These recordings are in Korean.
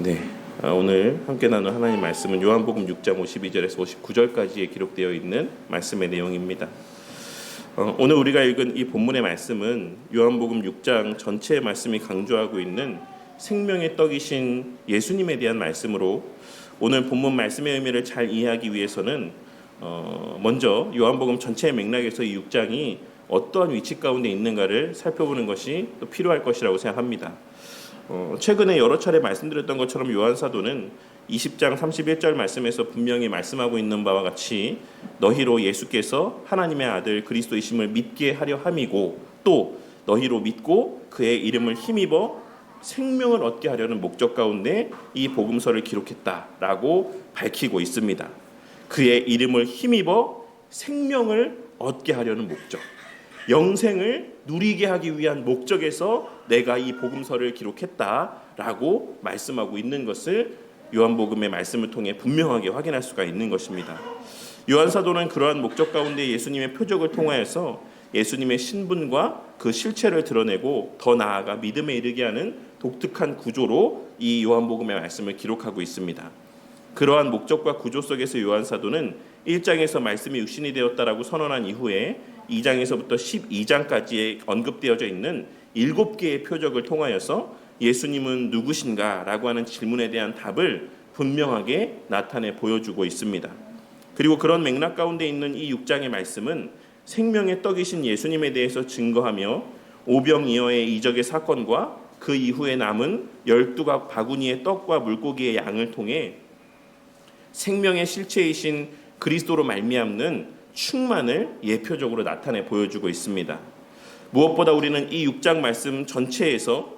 네, 오늘 함께 나눌 하나님 말씀은 요한복음 6장 52절에서 59절까지에 기록되어 있는 말씀의 내용입니다. 오늘 우리가 읽은 이 본문의 말씀은 요한복음 6장 전체의 말씀이 강조하고 있는 생명의 떡이신 예수님에 대한 말씀으로, 오늘 본문 말씀의 의미를 잘 이해하기 위해서는 먼저 요한복음 전체의 맥락에서 이 6장이 어떠한 위치 가운데 있는가를 살펴보는 것이 또 필요할 것이라고 생각합니다. 최근에 여러 차례 말씀드렸던 것처럼 요한 사도는 20장 31절 말씀에서 분명히 말씀하고 있는 바와 같이 너희로 예수께서 하나님의 아들 그리스도이심을 믿게 하려 함이고, 또 너희로 믿고 그의 이름을 힘입어 생명을 얻게 하려는 목적 가운데 이 복음서를 기록했다라고 밝히고 있습니다. 그의 이름을 힘입어 생명을 얻게 하려는 목적, 영생을 누리게 하기 위한 목적에서 내가 이 복음서를 기록했다라고 말씀하고 있는 것을 요한복음의 말씀을 통해 분명하게 확인할 수가 있는 것입니다. 요한 사도는 그러한 목적 가운데 예수님의 표적을 통하여서 예수님의 신분과 그 실체를 드러내고 더 나아가 믿음에 이르게 하는 독특한 구조로 이 요한복음의 말씀을 기록하고 있습니다. 그러한 목적과 구조 속에서 요한 사도는 1장에서 말씀이 육신이 되었다라고 선언한 이후에 2장에서부터 12장까지에 언급되어져 있는 7개의 표적을 통하여서 예수님은 누구신가? 라고 하는 질문에 대한 답을 분명하게 나타내 보여주고 있습니다. 그리고 그런 맥락 가운데 있는 이 6장의 말씀은 생명의 떡이신 예수님에 대해서 증거하며 오병이어의 이적의 사건과 그 이후에 남은 12각 바구니의 떡과 물고기의 양을 통해 생명의 실체이신 그리스도로 말미암는 충만을 예표적으로 나타내 보여주고 있습니다. 무엇보다 우리는 이 6장 말씀 전체에서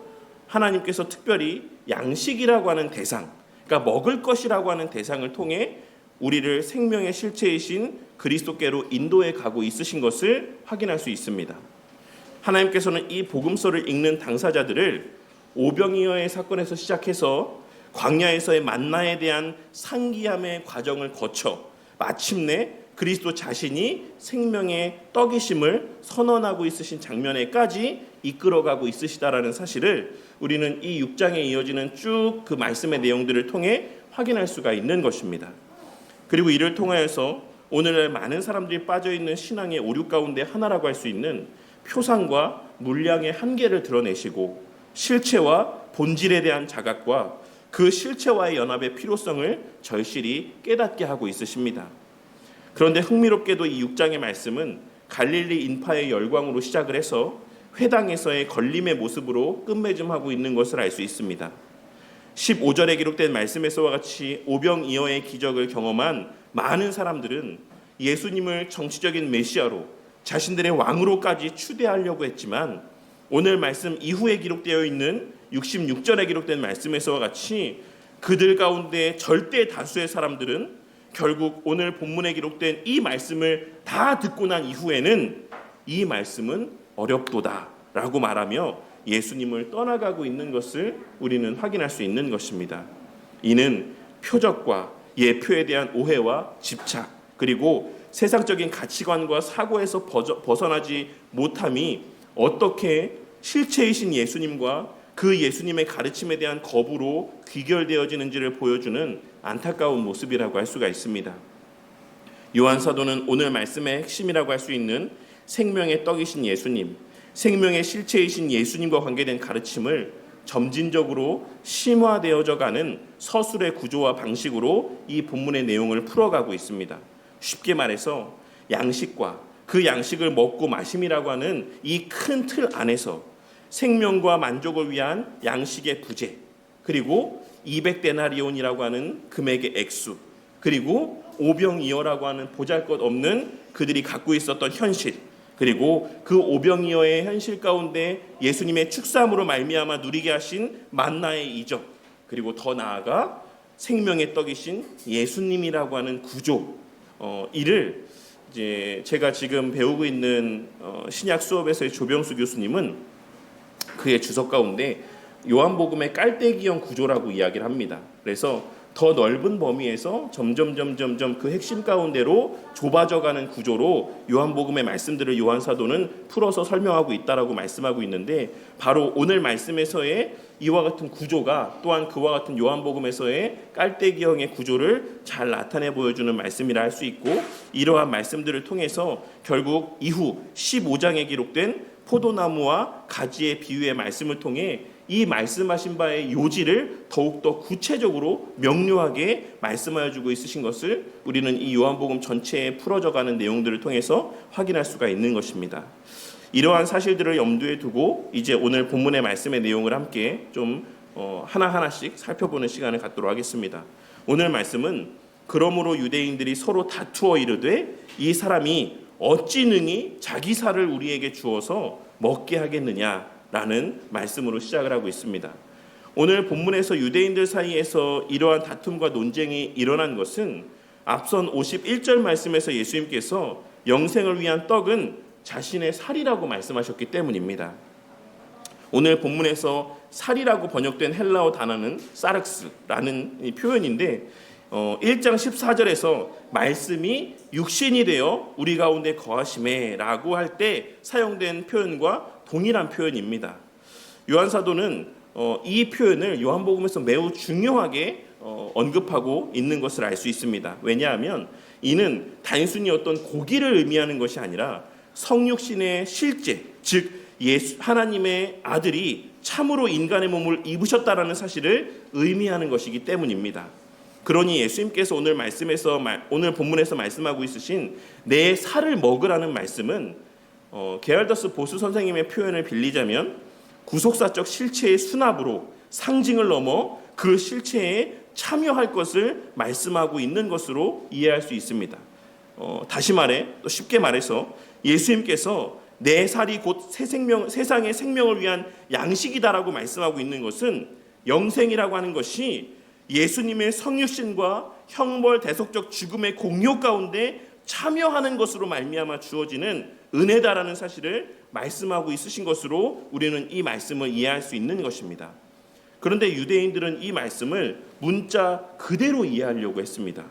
하나님께서 특별히 양식이라고 하는 대상, 그러니까 먹을 것이라고 하는 대상을 통해 우리를 생명의 실체이신 그리스도께로 인도해 가고 있으신 것을 확인할 수 있습니다. 하나님께서는 이 복음서를 읽는 당사자들을 오병이어의 사건에서 시작해서 광야에서의 만나에 대한 상기함의 과정을 거쳐 마침내 그리스도 자신이 생명의 떡이심을 선언하고 있으신 장면에까지 이끌어가고 있으시다라는 사실을 우리는 이 6장에 이어지는 쭉 그 말씀의 내용들을 통해 확인할 수가 있는 것입니다. 그리고 이를 통하여서 오늘날 많은 사람들이 빠져있는 신앙의 오류 가운데 하나라고 할 수 있는 표상과 물량의 한계를 드러내시고 실체와 본질에 대한 자각과 그 실체와의 연합의 필요성을 절실히 깨닫게 하고 있으십니다. 그런데 흥미롭게도 이 6장의 말씀은 갈릴리 인파의 열광으로 시작을 해서 회당에서의 걸림의 모습으로 끝맺음하고 있는 것을 알 수 있습니다. 15절에 기록된 말씀에서와 같이 오병이어의 기적을 경험한 많은 사람들은 예수님을 정치적인 메시아로 자신들의 왕으로까지 추대하려고 했지만, 오늘 말씀 이후에 기록되어 있는 66절에 기록된 말씀에서와 같이 그들 가운데 절대 다수의 사람들은 결국 오늘 본문에 기록된 이 말씀을 다 듣고 난 이후에는 이 말씀은 어렵도다라고 말하며 예수님을 떠나가고 있는 것을 우리는 확인할 수 있는 것입니다. 이는 표적과 예표에 대한 오해와 집착, 그리고 세상적인 가치관과 사고에서 벗어나지 못함이 어떻게 실체이신 예수님과 그 예수님의 가르침에 대한 거부로 귀결되어지는지를 보여주는 안타까운 모습이라고 할 수가 있습니다. 요한 사도는 오늘 말씀의 핵심이라고 할 수 있는 생명의 떡이신 예수님, 생명의 실체이신 예수님과 관계된 가르침을 점진적으로 심화되어져 가는 서술의 구조와 방식으로 이 본문의 내용을 풀어가고 있습니다. 쉽게 말해서 양식과 그 양식을 먹고 마심이라고 하는 이 큰 틀 안에서 생명과 만족을 위한 양식의 부재, 그리고 200데나리온이라고 하는 금액의 액수, 그리고 오병이어라고 하는 보잘것없는 그들이 갖고 있었던 현실, 그리고 그 오병이어의 현실 가운데 예수님의 축사함으로 말미암아 누리게 하신 만나의 이적, 그리고 더 나아가 생명의 떡이신 예수님이라고 하는 구조, 이를 이제 제가 지금 배우고 있는 신약 수업에서의 조병수 교수님은 그의 주석 가운데 요한복음의 깔때기형 구조라고 이야기를 합니다. 그래서 더 넓은 범위에서 점점 그 핵심 가운데로 좁아져가는 구조로 요한복음의 말씀들을 요한 사도는 풀어서 설명하고 있다라고 말씀하고 있는데, 바로 오늘 말씀에서의 이와 같은 구조가 또한 그와 같은 요한복음에서의 깔때기형의 구조를 잘 나타내 보여주는 말씀이라 할 수 있고, 이러한 말씀들을 통해서 결국 이후 15장에 기록된 포도나무와 가지의 비유의 말씀을 통해 이 말씀하신 바의 요지를 더욱더 구체적으로 명료하게 말씀하여 주고 있으신 것을 우리는 이 요한복음 전체에 풀어져가는 내용들을 통해서 확인할 수가 있는 것입니다. 이러한 사실들을 염두에 두고 이제 오늘 본문의 말씀의 내용을 함께 좀 하나하나씩 살펴보는 시간을 갖도록 하겠습니다. 오늘 말씀은 그러므로 유대인들이 서로 다투어 이르되 이 사람이 어찌 능히 자기 살을 우리에게 주어서 먹게 하겠느냐라는 말씀으로 시작을 하고 있습니다. 오늘 본문에서 유대인들 사이에서 이러한 다툼과 논쟁이 일어난 것은 앞선 51절 말씀에서 예수님께서 영생을 위한 떡은 자신의 살이라고 말씀하셨기 때문입니다. 오늘 본문에서 살이라고 번역된 헬라어 단어는 사르스라는 표현인데 1장 14절에서 말씀이 육신이 되어 우리 가운데 거하심에 라고 할 때 사용된 표현과 동일한 표현입니다. 요한 사도는 이 표현을 요한복음에서 매우 중요하게 언급하고 있는 것을 알 수 있습니다. 왜냐하면 이는 단순히 어떤 고기를 의미하는 것이 아니라 성육신의 실제, 즉 하나님의 아들이 참으로 인간의 몸을 입으셨다라는 사실을 의미하는 것이기 때문입니다. 그러니 예수님께서 오늘 본문에서 말씀하고 있으신 내 살을 먹으라는 말씀은 게알더스 보수 선생님의 표현을 빌리자면 구속사적 실체의 수납으로 상징을 넘어 그 실체에 참여할 것을 말씀하고 있는 것으로 이해할 수 있습니다. 다시 말해, 또 쉽게 말해서 예수님께서 내 살이 곧 세상의 생명을 위한 양식이다라고 말씀하고 있는 것은 영생이라고 하는 것이 예수님의 성육신과 형벌 대속적 죽음의 공효 가운데 참여하는 것으로 말미암아 주어지는 은혜다라는 사실을 말씀하고 있으신 것으로 우리는 이 말씀을 이해할 수 있는 것입니다. 그런데 유대인들은 이 말씀을 문자 그대로 이해하려고 했습니다.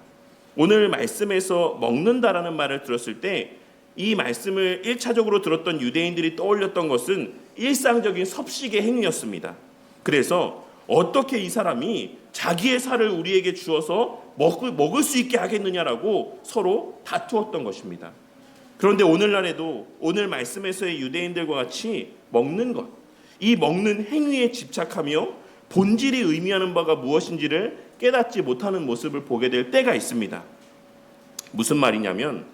오늘 말씀에서 먹는다라는 말을 들었을 때 이 말씀을 1차적으로 들었던 유대인들이 떠올렸던 것은 일상적인 섭식의 행위였습니다. 그래서 어떻게 이 사람이 자기의 살을 우리에게 주어서 먹을 수 있게 하겠느냐라고 서로 다투었던 것입니다. 그런데 오늘날에도 오늘 말씀에서의 유대인들과 같이 먹는 것, 이 먹는 행위에 집착하며 본질이 의미하는 바가 무엇인지를 깨닫지 못하는 모습을 보게 될 때가 있습니다. 무슨 말이냐면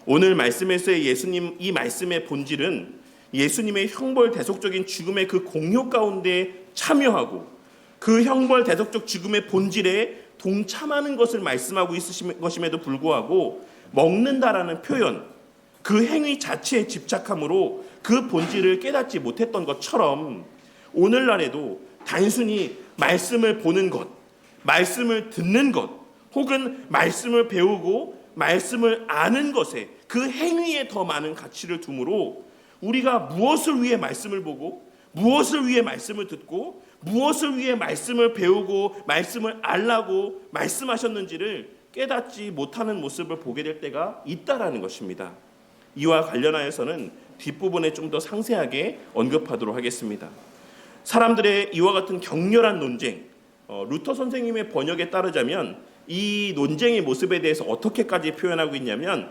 오늘 말씀에서의 예수님 이 말씀의 본질은 예수님의 형벌 대속적인 죽음의 그 공효 가운데 참여하고 그 형벌 대속적 죽음의 본질에 동참하는 것을 말씀하고 있으신 것임에도 불구하고 먹는다라는 표현, 그 행위 자체에 집착함으로 그 본질을 깨닫지 못했던 것처럼 오늘날에도 단순히 말씀을 보는 것, 말씀을 듣는 것, 혹은 말씀을 배우고 말씀을 아는 것에 그 행위에 더 많은 가치를 두므로 우리가 무엇을 위해 말씀을 보고 무엇을 위해 말씀을 듣고 무엇을 위해 말씀을 배우고 말씀을 알라고 말씀하셨는지를 깨닫지 못하는 모습을 보게 될 때가 있다라는 것입니다. 이와 관련하여서는 뒷부분에 좀 더 상세하게 언급하도록 하겠습니다. 사람들의 이와 같은 격렬한 논쟁, 루터 선생님의 번역에 따르자면 이 논쟁의 모습에 대해서 어떻게까지 표현하고 있냐면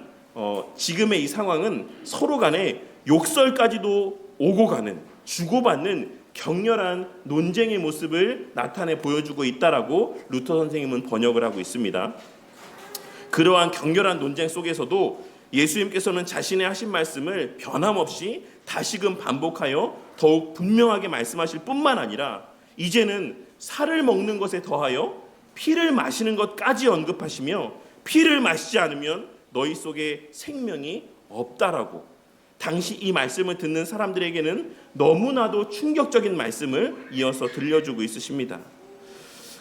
지금의 이 상황은 서로 간에 욕설까지도 오고 가는, 주고받는 격렬한 논쟁의 모습을 나타내 보여주고 있다라고 루터 선생님은 번역을 하고 있습니다. 그러한 격렬한 논쟁 속에서도 예수님께서는 자신의 하신 말씀을 변함없이 다시금 반복하여 더욱 분명하게 말씀하실 뿐만 아니라 이제는 살을 먹는 것에 더하여 피를 마시는 것까지 언급하시며 피를 마시지 않으면 너희 속에 생명이 없다라고 당시 이 말씀을 듣는 사람들에게는 너무나도 충격적인 말씀을 이어서 들려주고 있으십니다.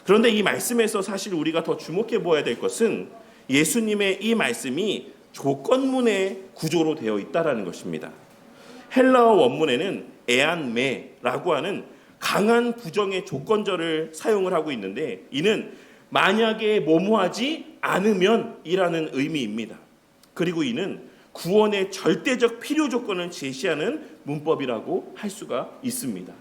그런데 이 말씀에서 사실 우리가 더 주목해 보아야 될 것은 예수님의 이 말씀이 조건문의 구조로 되어 있다는 것입니다. 헬라어 원문에는 에안메라고 하는 강한 부정의 조건절을 사용을 하고 있는데 이는 만약에 뭐뭐하지 않으면 이라는 의미입니다. 그리고 이는 구원의 절대적 필요 조건을 제시하는 문법이라고 할 수가 있습니다.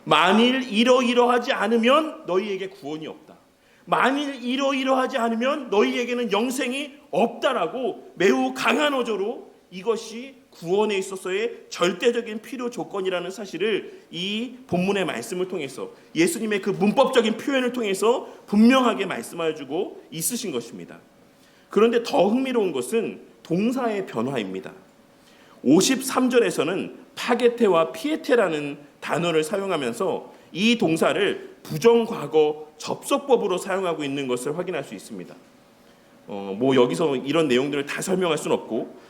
만일 이러이러하지 않으면 너희에게 구원이 없다. 만일 이러이러하지 않으면 너희에게는 영생이 없다라고 매우 강한 어조로 이것이 구원에 있어서의 절대적인 필요 조건이라는 사실을 이 본문의 말씀을 통해서 예수님의 그 문법적인 표현을 통해서 분명하게 말씀하여 주고 있으신 것입니다. 그런데 더 흥미로운 것은 동사의 변화입니다. 53절에서는 파게테와 피에테라는 단어를 사용하면서 이 동사를 부정과거 접속법으로 사용하고 있는 것을 확인할 수 있습니다. 여기서 이런 내용들을 다 설명할 수는 없고,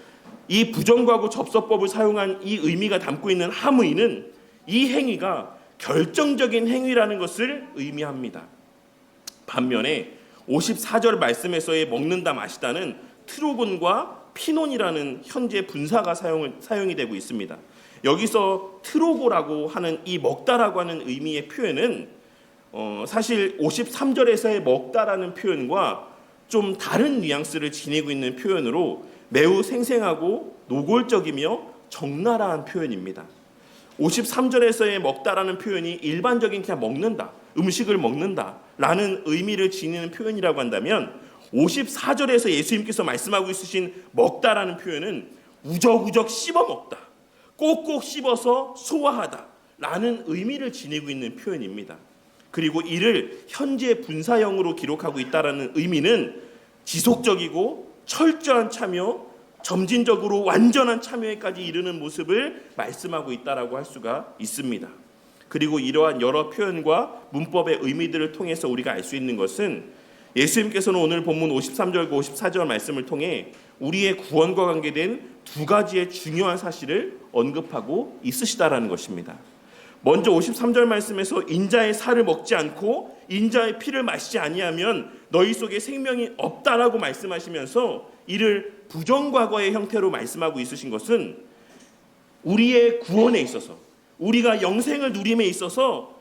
이 부정과거 접속법을 사용한 이 의미가 담고 있는 함의는 이 행위가 결정적인 행위라는 것을 의미합니다. 반면에 54절 말씀에서의 먹는다 마시다는 트로곤과 피논이라는 현재 분사가 사용이 되고 있습니다. 여기서 트로고라고 하는 이 먹다라고 하는 의미의 표현은 사실 53절에서의 먹다라는 표현과 좀 다른 뉘앙스를 지니고 있는 표현으로 매우 생생하고 노골적이며 적나라한 표현입니다. 53절에서의 먹다라는 표현이 일반적인 그냥 먹는다, 음식을 먹는다 라는 의미를 지니는 표현이라고 한다면, 54절에서 예수님께서 말씀하고 있으신 먹다라는 표현은 우적우적 씹어 먹다, 꼭꼭 씹어서 소화하다 라는 의미를 지니고 있는 표현입니다. 그리고 이를 현재 분사형으로 기록하고 있다라는 의미는 지속적이고 철저한 참여, 점진적으로 완전한 참여에까지 이르는 모습을 말씀하고 있다라고 할 수가 있습니다. 그리고 이러한 여러 표현과 문법의 의미들을 통해서 우리가 알 수 있는 것은 예수님께서는 오늘 본문 53절과 54절 말씀을 통해 우리의 구원과 관계된 두 가지의 중요한 사실을 언급하고 있으시다라는 것입니다. 먼저 53절 말씀에서 인자의 살을 먹지 않고 인자의 피를 마시지 아니하면 너희 속에 생명이 없다라고 말씀하시면서 이를 부정과거의 형태로 말씀하고 있으신 것은 우리의 구원에 있어서, 우리가 영생을 누림에 있어서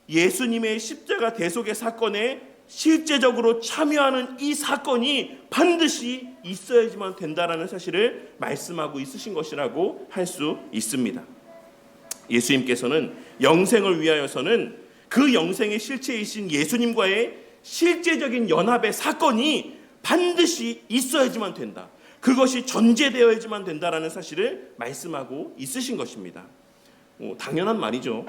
예수님의 십자가 대속의 사건에 실제적으로 참여하는 이 사건이 반드시 있어야지만 된다라는 사실을 말씀하고 있으신 것이라고 할 수 있습니다. 예수님께서는 영생을 위하여서는 그 영생의 실체이신 예수님과의 실제적인 연합의 사건이 반드시 있어야지만 된다. 그것이 전제되어야지만 된다라는 사실을 말씀하고 있으신 것입니다. 당연한 말이죠.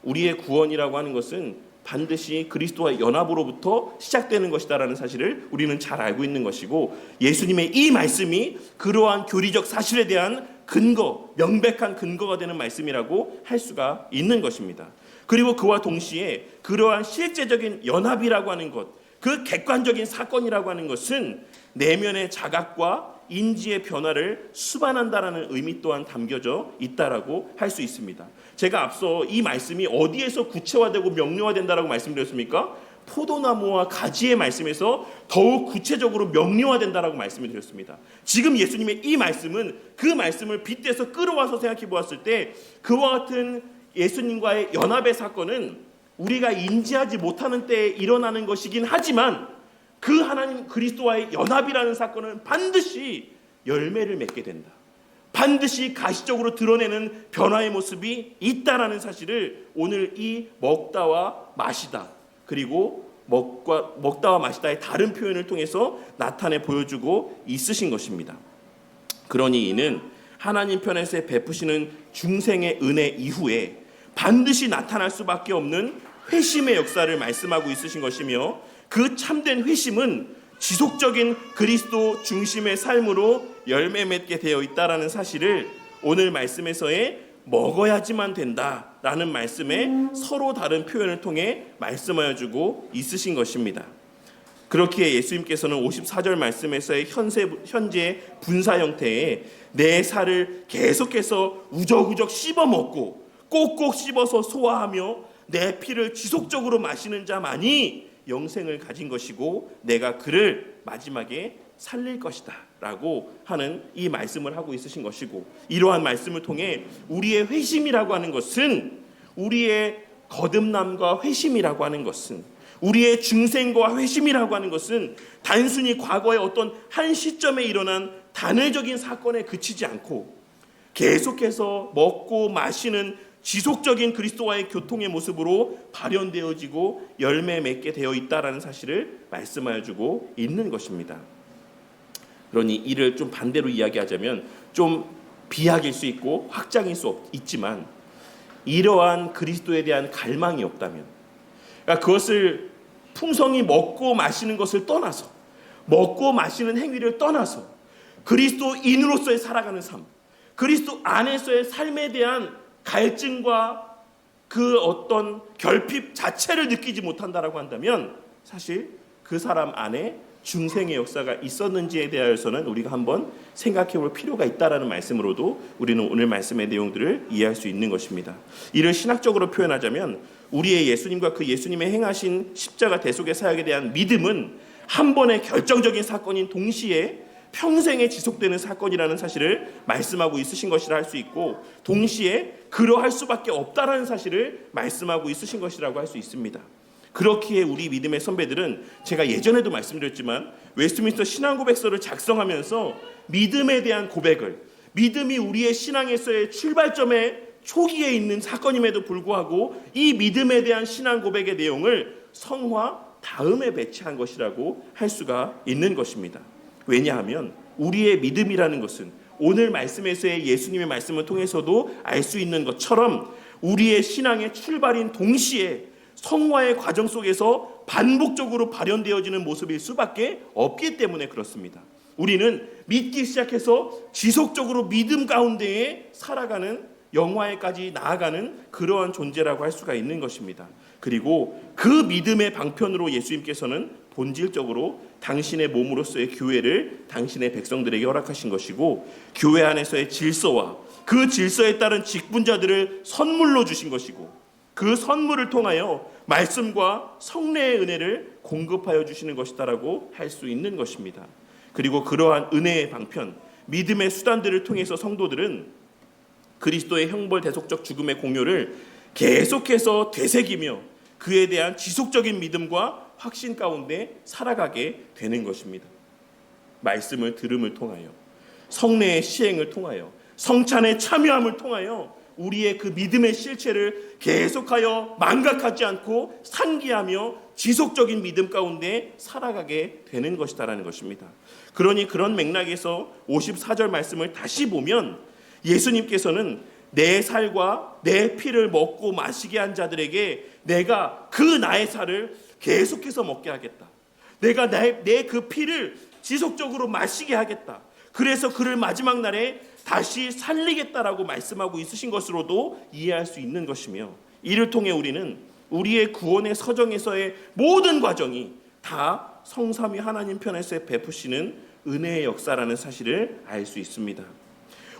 우리의 구원이라고 하는 것은 반드시 그리스도와 연합으로부터 시작되는 것이다라는 사실을 우리는 잘 알고 있는 것이고, 예수님의 이 말씀이 그러한 교리적 사실에 대한 근거, 명백한 근거가 되는 말씀이라고 할 수가 있는 것입니다. 그리고 그와 동시에 그러한 실제적인 연합이라고 하는 것, 그 객관적인 사건이라고 하는 것은 내면의 자각과 인지의 변화를 수반한다라는 의미 또한 담겨져 있다라고 할 수 있습니다. 제가 앞서 이 말씀이 어디에서 구체화되고 명료화된다라고 말씀드렸습니까? 포도나무와 가지의 말씀에서 더욱 구체적으로 명료화된다라고 말씀을 드렸습니다. 지금 예수님의 이 말씀은 그 말씀을 빗대서 끌어와서 생각해 보았을 때 그와 같은 예수님과의 연합의 사건은 우리가 인지하지 못하는 때에 일어나는 것이긴 하지만 그 하나님 그리스도와의 연합이라는 사건은 반드시 열매를 맺게 된다. 반드시 가시적으로 드러내는 변화의 모습이 있다라는 사실을 오늘 이 먹다와 마시다, 그리고 먹다와 마시다의 다른 표현을 통해서 나타내 보여주고 있으신 것입니다. 그러니 이는 하나님 편에서 베푸시는 중생의 은혜 이후에 반드시 나타날 수밖에 없는 회심의 역사를 말씀하고 있으신 것이며, 그 참된 회심은 지속적인 그리스도 중심의 삶으로 열매 맺게 되어 있다라는 사실을 오늘 말씀에서의 먹어야지만 된다라는 말씀에 서로 다른 표현을 통해 말씀하여 주고 있으신 것입니다. 그렇기에 예수님께서는 54절 말씀에서의 현재 분사 형태의 내 살을 계속해서 우적우적 씹어먹고 꼭꼭 씹어서 소화하며 내 피를 지속적으로 마시는 자만이 영생을 가진 것이고 내가 그를 마지막에 살릴 것이다 라고 하는 이 말씀을 하고 있으신 것이고, 이러한 말씀을 통해 우리의 회심이라고 하는 것은, 우리의 거듭남과 회심이라고 하는 것은, 우리의 중생과 회심이라고 하는 것은 단순히 과거의 어떤 한 시점에 일어난 단회적인 사건에 그치지 않고 계속해서 먹고 마시는 지속적인 그리스도와의 교통의 모습으로 발현되어지고 열매 맺게 되어 있다라는 사실을 말씀하여 주고 있는 것입니다. 그러니 이를 좀 반대로 이야기하자면 좀 비약일 수 있고 확장일 수 있지만 이러한 그리스도에 대한 갈망이 없다면, 그러니까 그것을 풍성히 먹고 마시는 것을 떠나서, 먹고 마시는 행위를 떠나서 그리스도인으로서의 살아가는 삶, 그리스도 안에서의 삶에 대한 갈증과 그 어떤 결핍 자체를 느끼지 못한다라고 한다면 사실 그 사람 안에 중생의 역사가 있었는지에 대하여서는 우리가 한번 생각해 볼 필요가 있다라는 말씀으로도 우리는 오늘 말씀의 내용들을 이해할 수 있는 것입니다. 이를 신학적으로 표현하자면 우리의 예수님과 그 예수님의 행하신 십자가 대속의 사역에 대한 믿음은 한 번의 결정적인 사건인 동시에 평생에 지속되는 사건이라는 사실을 말씀하고 있으신 것이라 할 수 있고, 동시에 그러할 수밖에 없다라는 사실을 말씀하고 있으신 것이라고 할 수 있습니다. 그렇기에 우리 믿음의 선배들은 제가 예전에도 말씀드렸지만 웨스트민스터 신앙고백서를 작성하면서 믿음에 대한 고백을, 믿음이 우리의 신앙에서의 출발점의 초기에 있는 사건임에도 불구하고 이 믿음에 대한 신앙고백의 내용을 성화 다음에 배치한 것이라고 할 수가 있는 것입니다. 왜냐하면 우리의 믿음이라는 것은 오늘 말씀에서의 예수님의 말씀을 통해서도 알 수 있는 것처럼 우리의 신앙의 출발인 동시에 성화의 과정 속에서 반복적으로 발현되어지는 모습일 수밖에 없기 때문에 그렇습니다. 우리는 믿기 시작해서 지속적으로 믿음 가운데에 살아가는, 영화에까지 나아가는 그러한 존재라고 할 수가 있는 것입니다. 그리고 그 믿음의 방편으로 예수님께서는 본질적으로 당신의 몸으로서의 교회를 당신의 백성들에게 허락하신 것이고, 교회 안에서의 질서와 그 질서에 따른 직분자들을 선물로 주신 것이고, 그 선물을 통하여 말씀과 성례의 은혜를 공급하여 주시는 것이다라고 할 수 있는 것입니다. 그리고 그러한 은혜의 방편, 믿음의 수단들을 통해서 성도들은 그리스도의 형벌 대속적 죽음의 공효를 계속해서 되새기며 그에 대한 지속적인 믿음과 확신 가운데 살아가게 되는 것입니다. 말씀을 들음을 통하여, 성례의 시행을 통하여, 성찬의 참여함을 통하여 우리의 그 믿음의 실체를 계속하여 망각하지 않고 상기하며 지속적인 믿음 가운데 살아가게 되는 것이다라는 것입니다. 그러니 그런 맥락에서 54절 말씀을 다시 보면 예수님께서는 내 살과 내 피를 먹고 마시게 한 자들에게 내가 그 나의 살을 계속해서 먹게 하겠다. 내가 내 그 피를 지속적으로 마시게 하겠다. 그래서 그를 마지막 날에 다시 살리겠다라고 말씀하고 있으신 것으로도 이해할 수 있는 것이며, 이를 통해 우리는 우리의 구원의 서정에서의 모든 과정이 다 성삼위 하나님 편에서 베푸시는 은혜의 역사라는 사실을 알 수 있습니다.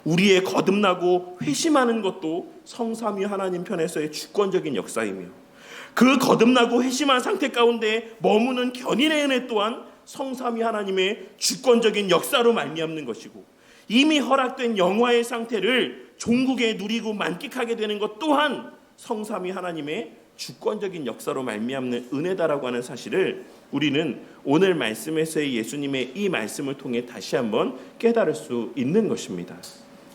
우리의 거듭나고 회심하는 것도 성삼위 하나님 편에서의 주권적인 역사이며, 그 거듭나고 회심한 상태 가운데 머무는 견인의 은혜 또한 성삼위 하나님의 주권적인 역사로 말미암는 것이고, 이미 허락된 영화의 상태를 종국에 누리고 만끽하게 되는 것 또한 성삼위 하나님의 주권적인 역사로 말미암는 은혜다라고 하는 사실을 우리는 오늘 말씀에서의 예수님의 이 말씀을 통해 다시 한번 깨달을 수 있는 것입니다.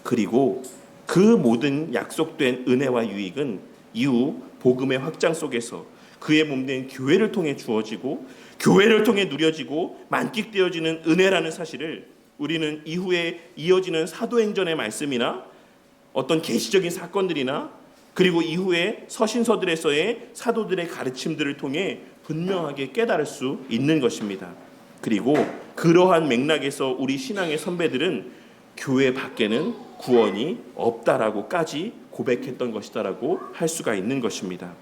그리고 그 모든 약속된 은혜와 유익은 이후 복음의 확장 속에서 그의 몸된 교회를 통해 주어지고, 교회를 통해 누려지고 만끽되어지는 은혜라는 사실을 우리는 이후에 이어지는 사도행전의 말씀이나 어떤 계시적인 사건들이나 그리고 이후에 서신서들에서의 사도들의 가르침들을 통해 분명하게 깨달을 수 있는 것입니다. 그리고 그러한 맥락에서 우리 신앙의 선배들은 교회 밖에는 구원이 없다라고까지 고백했던 것이다라고 할 수가 있는 것입니다.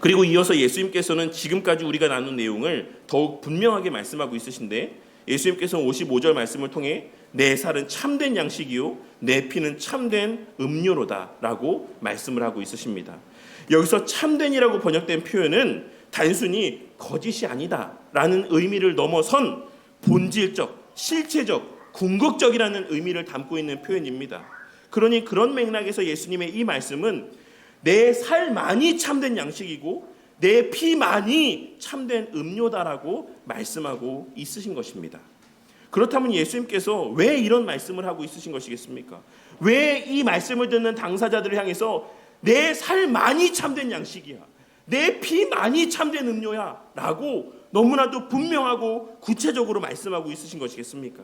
그리고 이어서 예수님께서는 지금까지 우리가 나눈 내용을 더욱 분명하게 말씀하고 있으신데, 예수님께서는 55절 말씀을 통해 내 살은 참된 양식이요 내 피는 참된 음료로다라고 말씀을 하고 있으십니다. 여기서 참된이라고 번역된 표현은 단순히 거짓이 아니다라는 의미를 넘어선 본질적, 실체적, 궁극적이라는 의미를 담고 있는 표현입니다. 그러니 그런 맥락에서 예수님의 이 말씀은 내 삶만이 참된 양식이고 내 피만이 참된 음료다라고 말씀하고 있으신 것입니다. 그렇다면 예수님께서 왜 이런 말씀을 하고 있으신 것이겠습니까? 왜 이 말씀을 듣는 당사자들을 향해서 내 살만이 참된 양식이야, 내 피만이 참된 음료야 라고 너무나도 분명하고 구체적으로 말씀하고 있으신 것이겠습니까?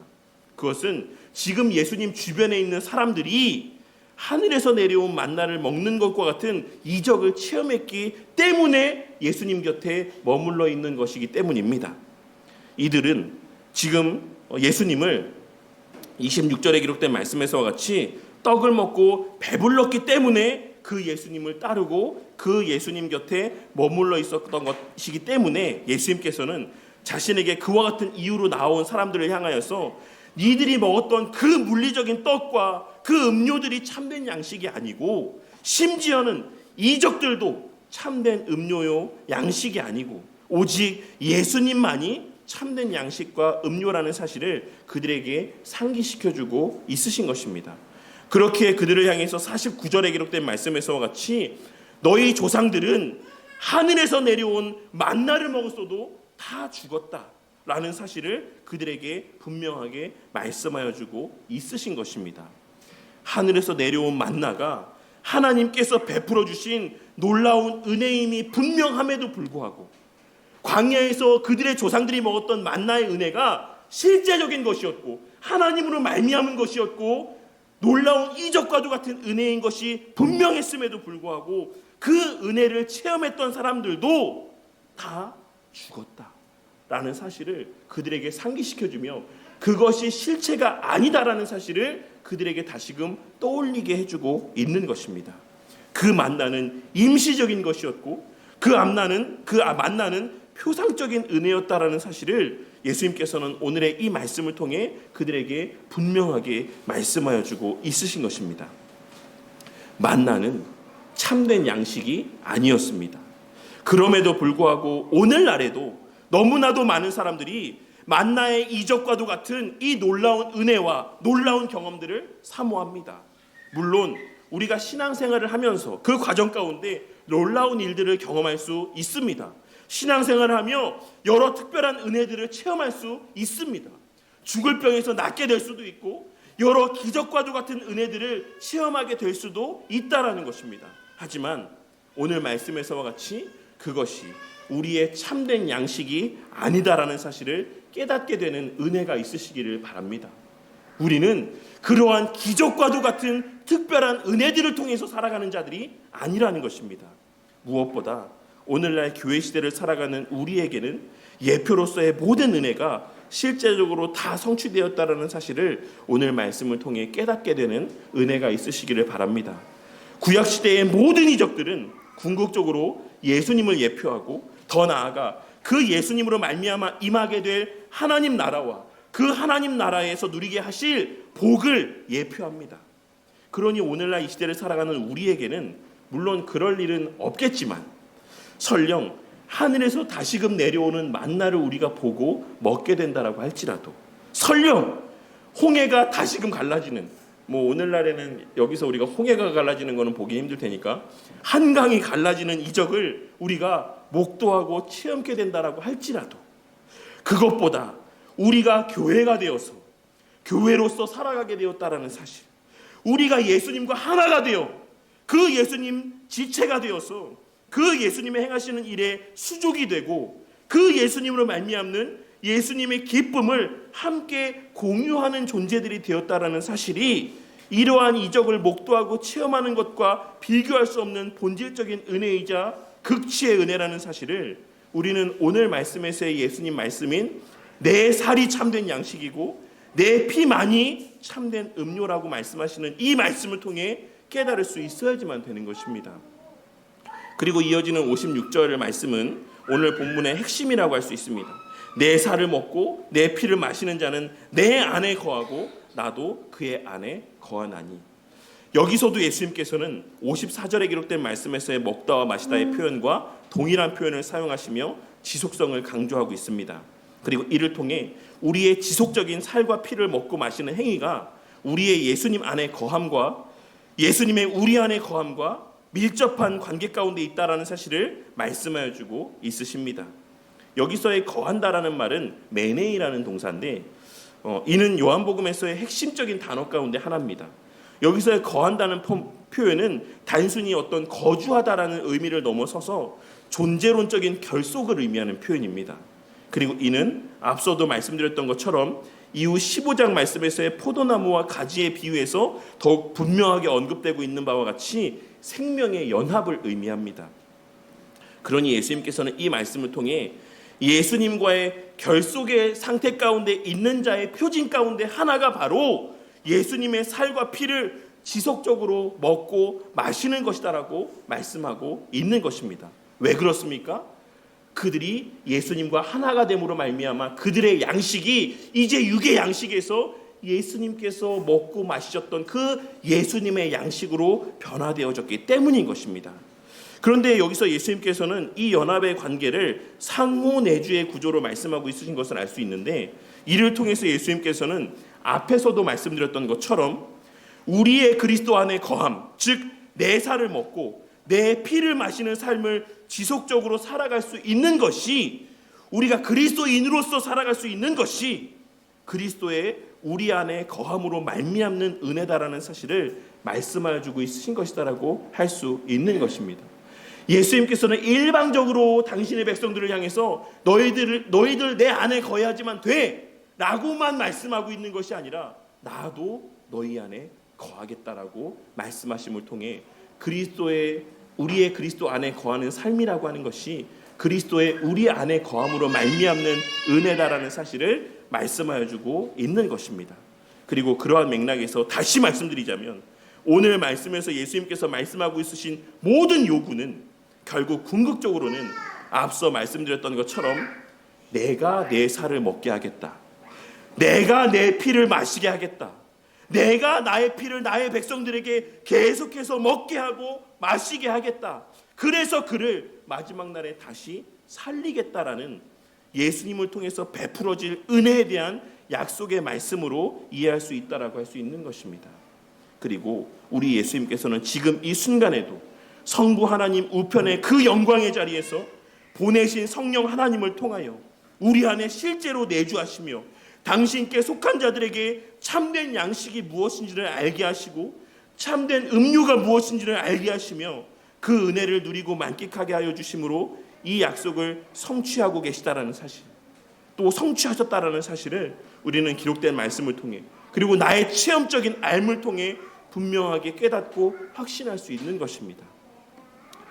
그것은 지금 예수님 주변에 있는 사람들이 하늘에서 내려온 만나를 먹는 것과 같은 이적을 체험했기 때문에 예수님 곁에 머물러 있는 것이기 때문입니다. 이들은 지금 예수님을 26절에 기록된 말씀에서와 같이 떡을 먹고 배불렀기 때문에 그 예수님을 따르고 그 예수님 곁에 머물러 있었던 것이기 때문에 예수님께서는 자신에게 그와 같은 이유로 나온 사람들을 향하여서 니들이 먹었던 그 물리적인 떡과 그 음료들이 참된 양식이 아니고 심지어는 이적들도 참된 음료요 양식이 아니고 오직 예수님만이 참된 양식과 음료라는 사실을 그들에게 상기시켜주고 있으신 것입니다. 그렇게 그들을 향해서 49절에 기록된 말씀에서와 같이 너희 조상들은 하늘에서 내려온 만나를 먹었어도 다 죽었다라는 사실을 그들에게 분명하게 말씀하여 주고 있으신 것입니다. 하늘에서 내려온 만나가 하나님께서 베풀어 주신 놀라운 은혜임이 분명함에도 불구하고 광야에서 그들의 조상들이 먹었던 만나의 은혜가 실제적인 것이었고 하나님으로 말미암은 것이었고 놀라운 이적과도 같은 은혜인 것이 분명했음에도 불구하고 그 은혜를 체험했던 사람들도 다 죽었다라는 사실을 그들에게 상기시켜주며 그것이 실체가 아니다라는 사실을 그들에게 다시금 떠올리게 해주고 있는 것입니다. 그 만나는 임시적인 것이었고 그 만나는 표상적인 은혜였다라는 사실을 예수님께서는 오늘의 이 말씀을 통해 그들에게 분명하게 말씀하여 주고 있으신 것입니다. 만나는 참된 양식이 아니었습니다. 그럼에도 불구하고 오늘날에도 너무나도 많은 사람들이 만나의 이적과도 같은 이 놀라운 은혜와 놀라운 경험들을 사모합니다. 물론 우리가 신앙생활을 하면서 그 과정 가운데 놀라운 일들을 경험할 수 있습니다. 신앙생활을 하며 여러 특별한 은혜들을 체험할 수 있습니다. 죽을 병에서 낫게 될 수도 있고 여러 기적과도 같은 은혜들을 체험하게 될 수도 있다라는 것입니다. 하지만 오늘 말씀에서와 같이 그것이 우리의 참된 양식이 아니다라는 사실을 깨닫게 되는 은혜가 있으시기를 바랍니다. 우리는 그러한 기적과도 같은 특별한 은혜들을 통해서 살아가는 자들이 아니라는 것입니다. 무엇보다 오늘날 교회 시대를 살아가는 우리에게는 예표로서의 모든 은혜가 실제적으로 다 성취되었다라는 사실을 오늘 말씀을 통해 깨닫게 되는 은혜가 있으시기를 바랍니다. 구약 시대의 모든 이적들은 궁극적으로 예수님을 예표하고 더 나아가 그 예수님으로 말미암아 임하게 될 하나님 나라와 그 하나님 나라에서 누리게 하실 복을 예표합니다. 그러니 오늘날 이 시대를 살아가는 우리에게는 물론 그럴 일은 없겠지만 설령 하늘에서 다시금 내려오는 만나를 우리가 보고 먹게 된다라고 할지라도 설령 홍해가 다시금 갈라지는 오늘날에는 여기서 우리가 홍해가 갈라지는 거는 보기 힘들 테니까 한강이 갈라지는 이적을 우리가 목도하고 체험하게 된다라고 할지라도 그것보다 우리가 교회가 되어서 교회로서 살아가게 되었다라는 사실, 우리가 예수님과 하나가 되어 그 예수님 지체가 되어서 그 예수님의 행하시는 일에 수족이 되고 그 예수님으로 말미암는 예수님의 기쁨을 함께 공유하는 존재들이 되었다라는 사실이 이러한 이적을 목도하고 체험하는 것과 비교할 수 없는 본질적인 은혜이자 극치의 은혜라는 사실을 우리는 오늘 말씀에서의 예수님 말씀인 내 살이 참된 양식이고 내 피만이 참된 음료라고 말씀하시는 이 말씀을 통해 깨달을 수 있어야지만 되는 것입니다. 그리고 이어지는 56절 말씀은 오늘 본문의 핵심이라고 할 수 있습니다. 내 살을 먹고 내 피를 마시는 자는 내 안에 거하고 나도 그의 안에 거하나니. 여기서도 예수님께서는 54절에 기록된 말씀에서의 먹다와 마시다의 표현과 동일한 표현을 사용하시며 지속성을 강조하고 있습니다. 그리고 이를 통해 우리의 지속적인 살과 피를 먹고 마시는 행위가 우리의 예수님 안에 거함과 예수님의 우리 안에 거함과 밀접한 관계 가운데 있다라는 사실을 말씀하여 주고 있으십니다. 여기서의 거한다라는 말은 메네이라는 동사인데 이는 요한복음에서의 핵심적인 단어 가운데 하나입니다. 여기서의 거한다는 표현은 단순히 어떤 거주하다라는 의미를 넘어서서 존재론적인 결속을 의미하는 표현입니다. 그리고 이는 앞서도 말씀드렸던 것처럼 이후 15장 말씀에서의 포도나무와 가지의 비유에서 더욱 분명하게 언급되고 있는 바와 같이 생명의 연합을 의미합니다. 그러니 예수님께서는 이 말씀을 통해 예수님과의 결속의 상태 가운데 있는 자의 표징 가운데 하나가 바로 예수님의 살과 피를 지속적으로 먹고 마시는 것이다라고 말씀하고 있는 것입니다. 왜 그렇습니까? 그들이 예수님과 하나가 됨으로 말미암아 그들의 양식이 이제 육의 양식에서 예수님께서 먹고 마시셨던 그 예수님의 양식으로 변화되어졌기 때문인 것입니다. 그런데 여기서 예수님께서는 이 연합의 관계를 상호내주의 구조로 말씀하고 있으신 것을 알 수 있는데, 이를 통해서 예수님께서는 앞에서도 말씀드렸던 것처럼 우리의 그리스도 안에 거함, 즉 내 살을 먹고 내 피를 마시는 삶을 지속적으로 살아갈 수 있는 것이, 우리가 그리스도인으로서 살아갈 수 있는 것이 그리스도의 우리 안에 거함으로 말미암는 은혜다라는 사실을 말씀하여 주고 있으신 것이다라고 할 수 있는 것입니다. 예수님께서는 일방적으로 당신의 백성들을 향해서 너희들 내 안에 거하지만 돼 라고만 말씀하고 있는 것이 아니라 나도 너희 안에 거하겠다라고 말씀하심을 통해 우리의 그리스도 안에 거하는 삶이라고 하는 것이 그리스도의 우리 안에 거함으로 말미암는 은혜다라는 사실을 말씀하여 주고 있는 것입니다. 그리고 그러한 맥락에서 다시 말씀드리자면 오늘 말씀에서 예수님께서 말씀하고 있으신 모든 요구는 결국 궁극적으로는 앞서 말씀드렸던 것처럼 내가 내 살을 먹게 하겠다, 내가 내 피를 마시게 하겠다, 내가 나의 피를 나의 백성들에게 계속해서 먹게 하고 마시게 하겠다, 그래서 그를 마지막 날에 다시 살리겠다라는 예수님을 통해서 베풀어질 은혜에 대한 약속의 말씀으로 이해할 수 있다라고 할 수 있는 것입니다. 그리고 우리 예수님께서는 지금 이 순간에도 성부 하나님 우편의 그 영광의 자리에서 보내신 성령 하나님을 통하여 우리 안에 실제로 내주하시며 당신께 속한 자들에게 참된 양식이 무엇인지를 알게 하시고 참된 음료가 무엇인지를 알게 하시며 그 은혜를 누리고 만끽하게 하여 주심으로 이 약속을 성취하고 계시다라는 사실, 또 성취하셨다라는 사실을 우리는 기록된 말씀을 통해, 그리고 나의 체험적인 삶을 통해 분명하게 깨닫고 확신할 수 있는 것입니다.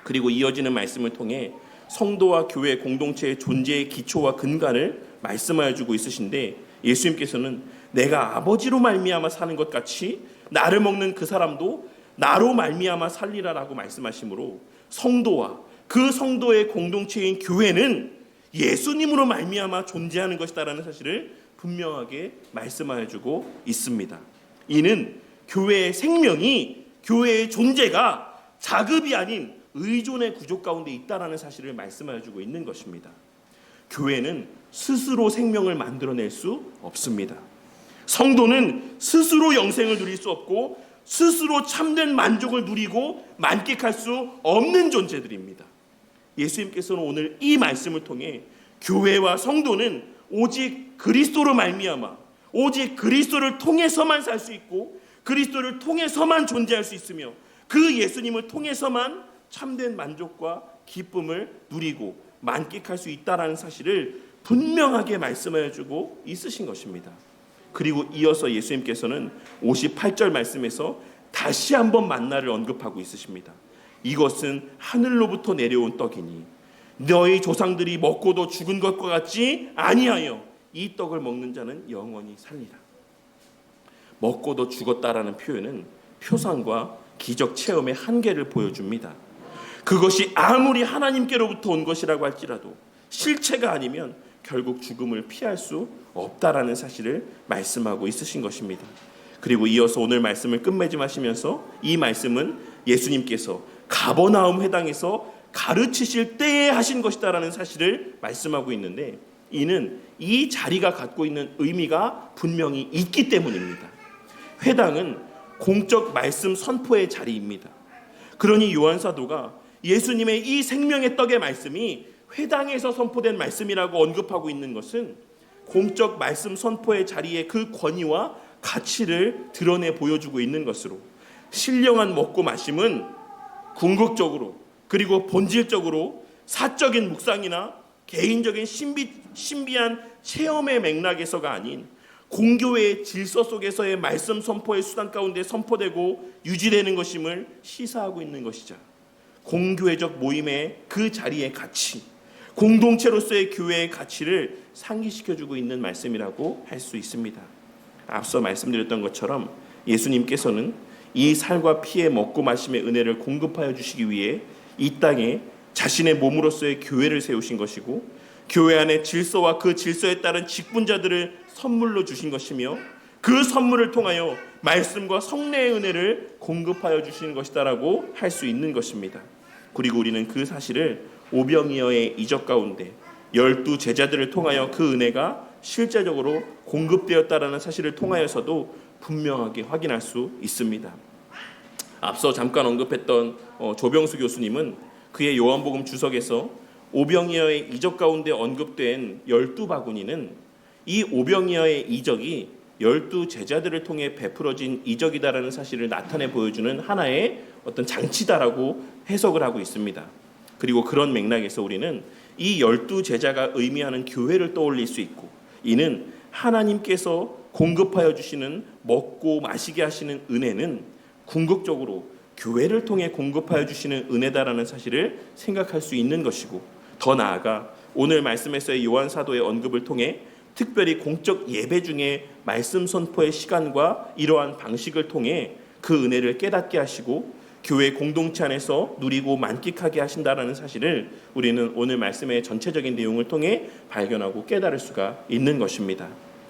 그리고 이어지는 말씀을 통해 성도와 교회 공동체의 존재의 기초와 근간을 말씀하여 주고 있으신데, 예수님께서는 내가 아버지로 말미암아 사는 것 같이 나를 먹는 그 사람도 나로 말미암아 살리라라고 말씀하시므로 성도와 그 성도의 공동체인 교회는 예수님으로 말미암아 존재하는 것이다라는 사실을 분명하게 말씀하여 주고 있습니다. 이는 교회의 생명이, 교회의 존재가 자급이 아닌 의존의 구조 가운데 있다라는 사실을 말씀하여 주고 있는 것입니다. 교회는 스스로 생명을 만들어낼 수 없습니다. 성도는 스스로 영생을 누릴 수 없고 스스로 참된 만족을 누리고 만끽할 수 없는 존재들입니다. 예수님께서는 오늘 이 말씀을 통해 교회와 성도는 오직 그리스도로 말미암아, 오직 그리스도를 통해서만 살 수 있고 그리스도를 통해서만 존재할 수 있으며 그 예수님을 통해서만 참된 만족과 기쁨을 누리고 만끽할 수 있다라는 사실을 분명하게 말씀하여 주고 있으신 것입니다. 그리고 이어서 예수님께서는 58절 말씀에서 다시 한번 만나를 언급하고 있으십니다. 이것은 하늘로부터 내려온 떡이니 너희 조상들이 먹고도 죽은 것과 같지 아니하여 이 떡을 먹는 자는 영원히 살리라. 먹고도 죽었다라는 표현은 표상과 기적 체험의 한계를 보여줍니다. 그것이 아무리 하나님께로부터 온 것이라고 할지라도 실체가 아니면 결국 죽음을 피할 수 없다라는 사실을 말씀하고 있으신 것입니다. 그리고 이어서 오늘 말씀을 끝맺음하시면서 이 말씀은 예수님께서 가버나움 회당에서 가르치실 때에 하신 것이다라는 사실을 말씀하고 있는데, 이는 이 자리가 갖고 있는 의미가 분명히 있기 때문입니다. 회당은 공적 말씀 선포의 자리입니다. 그러니 요한 사도가 예수님의 이 생명의 떡의 말씀이 회당에서 선포된 말씀이라고 언급하고 있는 것은 공적 말씀 선포의 자리에 그 권위와 가치를 드러내 보여주고 있는 것으로, 신령한 먹고 마심은 궁극적으로 그리고 본질적으로 사적인 묵상이나 개인적인 신비한 체험의 맥락에서가 아닌 공교회의 질서 속에서의 말씀 선포의 수단 가운데 선포되고 유지되는 것임을 시사하고 있는 것이자, 공교회적 모임의 그 자리의 가치, 공동체로서의 교회의 가치를 상기시켜주고 있는 말씀이라고 할 수 있습니다. 앞서 말씀드렸던 것처럼 예수님께서는 이 살과 피의 먹고 마심의 은혜를 공급하여 주시기 위해 이 땅에 자신의 몸으로서의 교회를 세우신 것이고, 교회 안의 질서와 그 질서에 따른 직분자들을 선물로 주신 것이며, 그 선물을 통하여 말씀과 성례의 은혜를 공급하여 주시는 것이다라고 할 수 있는 것입니다. 그리고 우리는 그 사실을 오병이어의 이적 가운데 12 제자들을 통하여 그 은혜가 실제적으로 공급되었다라는 사실을 통하여서도 분명하게 확인할 수 있습니다. 앞서 잠깐 언급했던 조병수 교수님은 그의 요한복음 주석에서 오병이어의 이적 가운데 언급된 12바구니는 이 오병이어의 이적이 12 제자들을 통해 베풀어진 이적이다라는 사실을 나타내 보여주는 하나의 어떤 장치다라고 해석을 하고 있습니다. 그리고 그런 맥락에서 우리는 이 12 제자가 의미하는 교회를 떠올릴 수 있고, 이는 하나님께서 공급하여 주시는 먹고 마시게 하시는 은혜는 궁극적으로 교회를 통해 공급하여 주시는 은혜다라는 사실을 생각할 수 있는 것이고, 더 나아가 오늘 말씀에서의 요한 사도의 언급을 통해 특별히 공적 예배 중에 말씀 선포의 시간과 이러한 방식을 통해 그 은혜를 깨닫게 하시고 교회 공동체 안에서 누리고 만끽하게 하신다라는 사실을 우리는 오늘 말씀의 전체적인 내용을 통해 발견하고 깨달을 수가 있는 것입니다.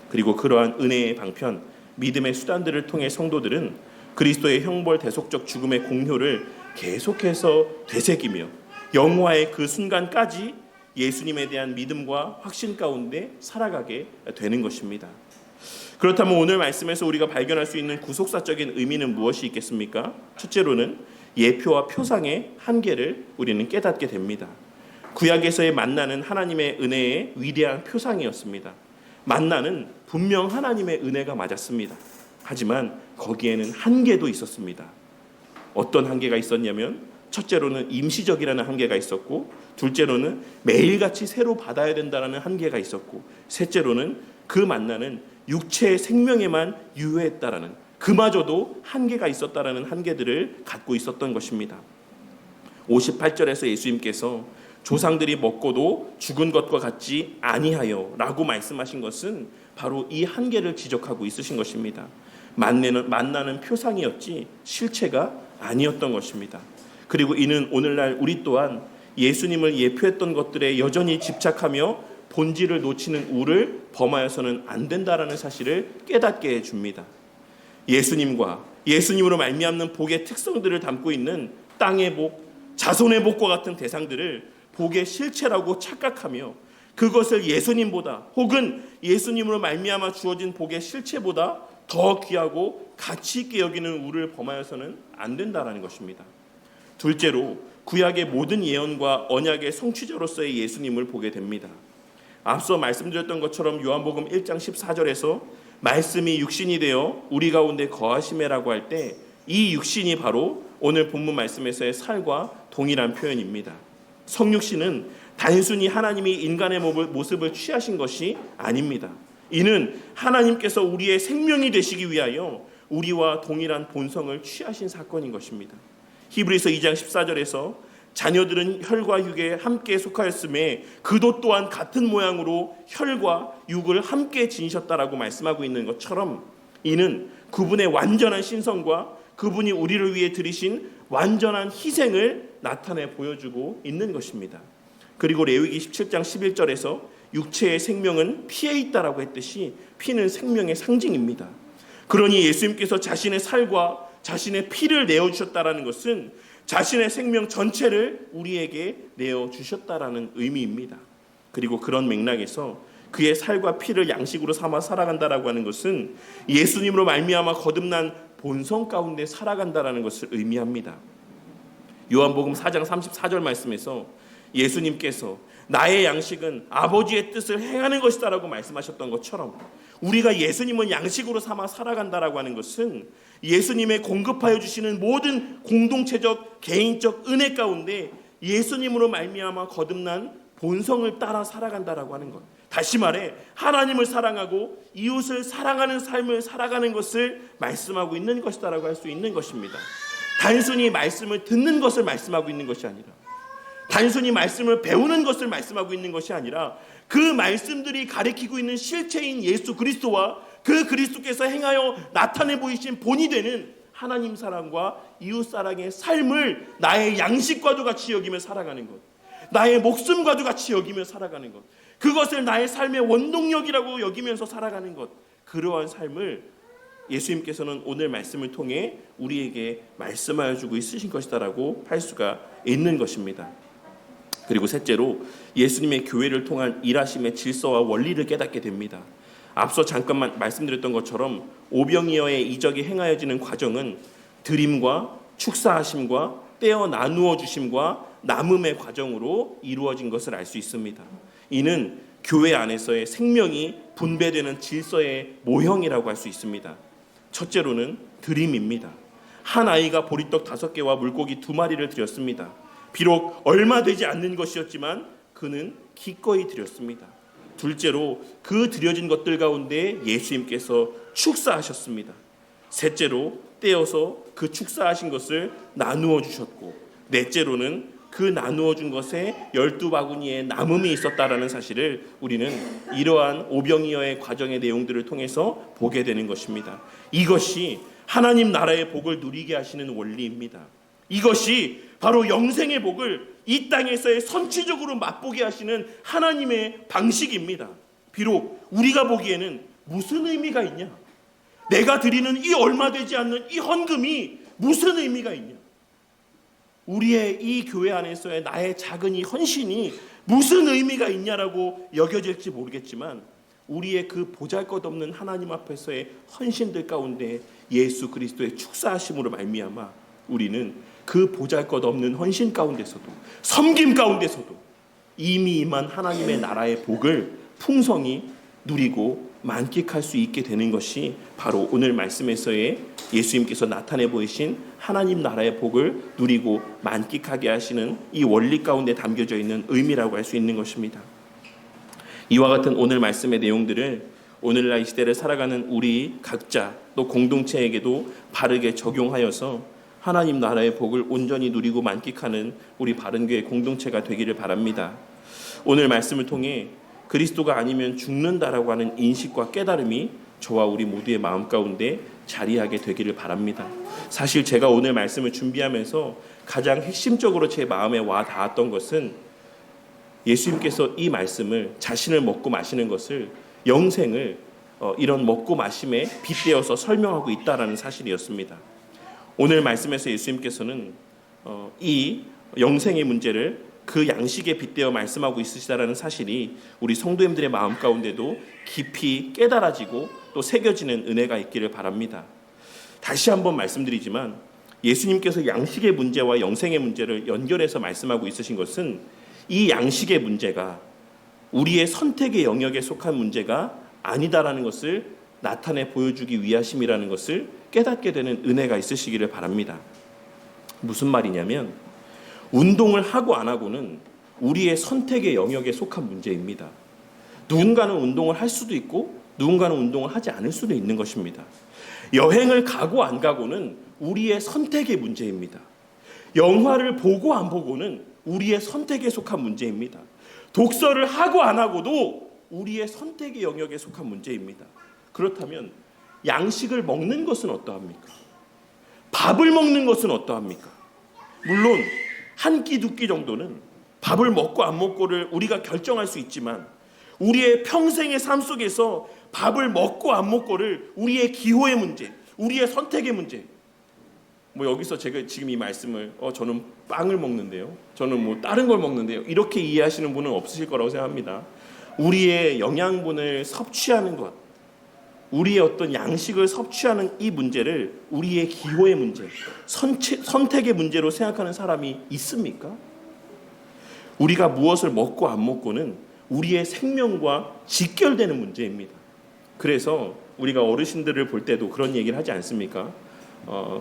그리고 그러한 은혜의 방편, 믿음의 수단들을 통해 성도들은 그리스도의 형벌 대속적 죽음의 공효를 계속해서 되새기며 영화의 그 순간까지 예수님에 대한 믿음과 확신 가운데 살아가게 되는 것입니다. 그렇다면 오늘 말씀에서 우리가 발견할 수 있는 구속사적인 의미는 무엇이 있겠습니까? 첫째로는 예표와 표상의 한계를 우리는 깨닫게 됩니다. 구약에서의 만나는 하나님의 은혜의 위대한 표상이었습니다. 만나는 분명 하나님의 은혜가 맞았습니다. 하지만 거기에는 한계도 있었습니다. 어떤 한계가 있었냐면, 첫째로는 임시적이라는 한계가 있었고, 둘째로는 매일같이 새로 받아야 된다는 한계가 있었고, 셋째로는 그 만나는 육체의 생명에만 유효했다라는, 그마저도 한계가 있었다라는 한계들을 갖고 있었던 것입니다. 58절에서 예수님께서 조상들이 먹고도 죽은 것과 같지 아니하여 라고 말씀하신 것은 바로 이 한계를 지적하고 있으신 것입니다. 만나는 표상이었지 실체가 아니었던 것입니다. 그리고 이는 오늘날 우리 또한 예수님을 예표했던 것들에 여전히 집착하며 본질을 놓치는 우를 범하여서는 안 된다라는 사실을 깨닫게 해줍니다. 예수님과 예수님으로 말미암는 복의 특성들을 담고 있는 땅의 복, 자손의 복과 같은 대상들을 복의 실체라고 착각하며 그것을 예수님보다 혹은 예수님으로 말미암아 주어진 복의 실체보다 더 귀하고 가치 있게 여기는 우를 범하여서는 안 된다라는 것입니다. 둘째로 구약의 모든 예언과 언약의 성취자로서의 예수님을 보게 됩니다. 앞서 말씀드렸던 것처럼 요한복음 1장 14절에서 말씀이 육신이 되어 우리 가운데 거하시매라고 할 때 이 육신이 바로 오늘 본문 말씀에서의 살과 동일한 표현입니다. 성육신은 단순히 하나님이 인간의 모습을 취하신 것이 아닙니다. 이는 하나님께서 우리의 생명이 되시기 위하여 우리와 동일한 본성을 취하신 사건인 것입니다. 히브리서 2장 14절에서 자녀들은 혈과 육에 함께 속하였음에 그도 또한 같은 모양으로 혈과 육을 함께 지니셨다라고 말씀하고 있는 것처럼, 이는 그분의 완전한 신성과 그분이 우리를 위해 드리신 완전한 희생을 나타내 보여주고 있는 것입니다. 그리고 레위기 17장 11절에서 육체의 생명은 피에 있다라고 했듯이 피는 생명의 상징입니다. 그러니 예수님께서 자신의 살과 자신의 피를 내어주셨다라는 것은 자신의 생명 전체를 우리에게 내어주셨다라는 의미입니다. 그리고 그런 맥락에서 그의 살과 피를 양식으로 삼아 살아간다라고 하는 것은 예수님으로 말미암아 거듭난 본성 가운데 살아간다라는 것을 의미합니다. 요한복음 4장 34절 말씀에서 예수님께서 나의 양식은 아버지의 뜻을 행하는 것이다 라고 말씀하셨던 것처럼 우리가 예수님은 양식으로 삼아 살아간다라고 하는 것은 예수님의 공급하여 주시는 모든 공동체적 개인적 은혜 가운데 예수님으로 말미암아 거듭난 본성을 따라 살아간다라고 하는 것. 다시 말해 하나님을 사랑하고 이웃을 사랑하는 삶을 살아가는 것을 말씀하고 있는 것이다라고 할 수 있는 것입니다. 단순히 말씀을 듣는 것을 말씀하고 있는 것이 아니라, 단순히 말씀을 배우는 것을 말씀하고 있는 것이 아니라, 그 말씀들이 가리키고 있는 실체인 예수 그리스도와 그 그리스도께서 행하여 나타내 보이신 본이 되는 하나님 사랑과 이웃 사랑의 삶을 나의 양식과도 같이 여기며 살아가는 것, 나의 목숨과도 같이 여기며 살아가는 것, 그것을 나의 삶의 원동력이라고 여기면서 살아가는 것, 그러한 삶을 예수님께서는 오늘 말씀을 통해 우리에게 말씀하여 주고 있으신 것이다라고 할 수가 있는 것입니다. 그리고 셋째로 예수님의 교회를 통한 일하심의 질서와 원리를 깨닫게 됩니다. 앞서 잠깐만 말씀드렸던 것처럼 오병이어의 이적이 행하여지는 과정은 드림과 축사하심과 떼어 나누어 주심과 남음의 과정으로 이루어진 것을 알 수 있습니다. 이는 교회 안에서의 생명이 분배되는 질서의 모형이라고 할 수 있습니다. 첫째로는 드림입니다. 한 아이가 보리떡 5개와 물고기 2마리를 드렸습니다. 비록 얼마 되지 않는 것이었지만 그는 기꺼이 드렸습니다. 둘째로 그 드려진 것들 가운데 예수님께서 축사하셨습니다. 셋째로 떼어서 그 축사하신 것을 나누어 주셨고, 넷째로는 그 나누어 준 것에 12바구니의 남음이 있었다라는 사실을 우리는 이러한 오병이어의 과정의 내용들을 통해서 보게 되는 것입니다. 이것이 하나님 나라의 복을 누리게 하시는 원리입니다. 이것이 바로 영생의 복을 이 땅에서의 선취적으로 맛보게 하시는 하나님의 방식입니다. 비록 우리가 보기에는 무슨 의미가 있냐? 내가 드리는 이 얼마 되지 않는 이 헌금이 무슨 의미가 있냐? 우리의 이 교회 안에서의 나의 작은 이 헌신이 무슨 의미가 있냐라고 여겨질지 모르겠지만, 우리의 그 보잘것없는 하나님 앞에서의 헌신들 가운데 예수 그리스도의 축사하심으로 말미암아 우리는 그 보잘것없는 헌신 가운데서도, 섬김 가운데서도 이미 임한 하나님의 나라의 복을 풍성히 누리고 만끽할 수 있게 되는 것이 바로 오늘 말씀에서의 예수님께서 나타내 보이신 하나님 나라의 복을 누리고 만끽하게 하시는 이 원리 가운데 담겨져 있는 의미라고 할 수 있는 것입니다. 이와 같은 오늘 말씀의 내용들을 오늘날 이 시대를 살아가는 우리 각자 또 공동체에게도 바르게 적용하여서 하나님 나라의 복을 온전히 누리고 만끽하는 우리 바른교회 공동체가 되기를 바랍니다. 오늘 말씀을 통해 그리스도가 아니면 죽는다라고 하는 인식과 깨달음이 저와 우리 모두의 마음 가운데 자리하게 되기를 바랍니다. 사실 제가 오늘 말씀을 준비하면서 가장 핵심적으로 제 마음에 와 닿았던 것은 예수님께서 이 말씀을, 자신을 먹고 마시는 것을, 영생을 이런 먹고 마심에 빗대어서 설명하고 있다라는 사실이었습니다. 오늘 말씀에서 예수님께서는 이 영생의 문제를 그 양식에 빗대어 말씀하고 있으시다라는 사실이 우리 성도님들의 마음 가운데도 깊이 깨달아지고 또 새겨지는 은혜가 있기를 바랍니다. 다시 한번 말씀드리지만 예수님께서 양식의 문제와 영생의 문제를 연결해서 말씀하고 있으신 것은 이 양식의 문제가 우리의 선택의 영역에 속한 문제가 아니다라는 것을 나타내 보여주기 위하심이라는 것을 깨닫게 되는 은혜가 있으시기를 바랍니다. 무슨 말이냐면 운동을 하고 안 하고는 우리의 선택의 영역에 속한 문제입니다. 누군가는 운동을 할 수도 있고 누군가는 운동을 하지 않을 수도 있는 것입니다. 여행을 가고 안 가고는 우리의 선택의 문제입니다. 영화를 보고 안 보고는 우리의 선택에 속한 문제입니다. 독서를 하고 안 하고도 우리의 선택의 영역에 속한 문제입니다. 그렇다면 양식을 먹는 것은 어떠합니까? 밥을 먹는 것은 어떠합니까? 물론 한 끼, 두 끼 정도는 밥을 먹고 안 먹고를 우리가 결정할 수 있지만 우리의 평생의 삶 속에서 밥을 먹고 안 먹고를 우리의 기호의 문제, 우리의 선택의 문제, 여기서 제가 지금 이 말씀을 저는 빵을 먹는데요, 저는 다른 걸 먹는데요, 이렇게 이해하시는 분은 없으실 거라고 생각합니다. 우리의 영양분을 섭취하는 것, 우리의 어떤 양식을 섭취하는 이 문제를 우리의 기호의 문제, 선택의 문제로 생각하는 사람이 있습니까? 우리가 무엇을 먹고 안 먹고는 우리의 생명과 직결되는 문제입니다. 그래서 우리가 어르신들을 볼 때도 그런 얘기를 하지 않습니까?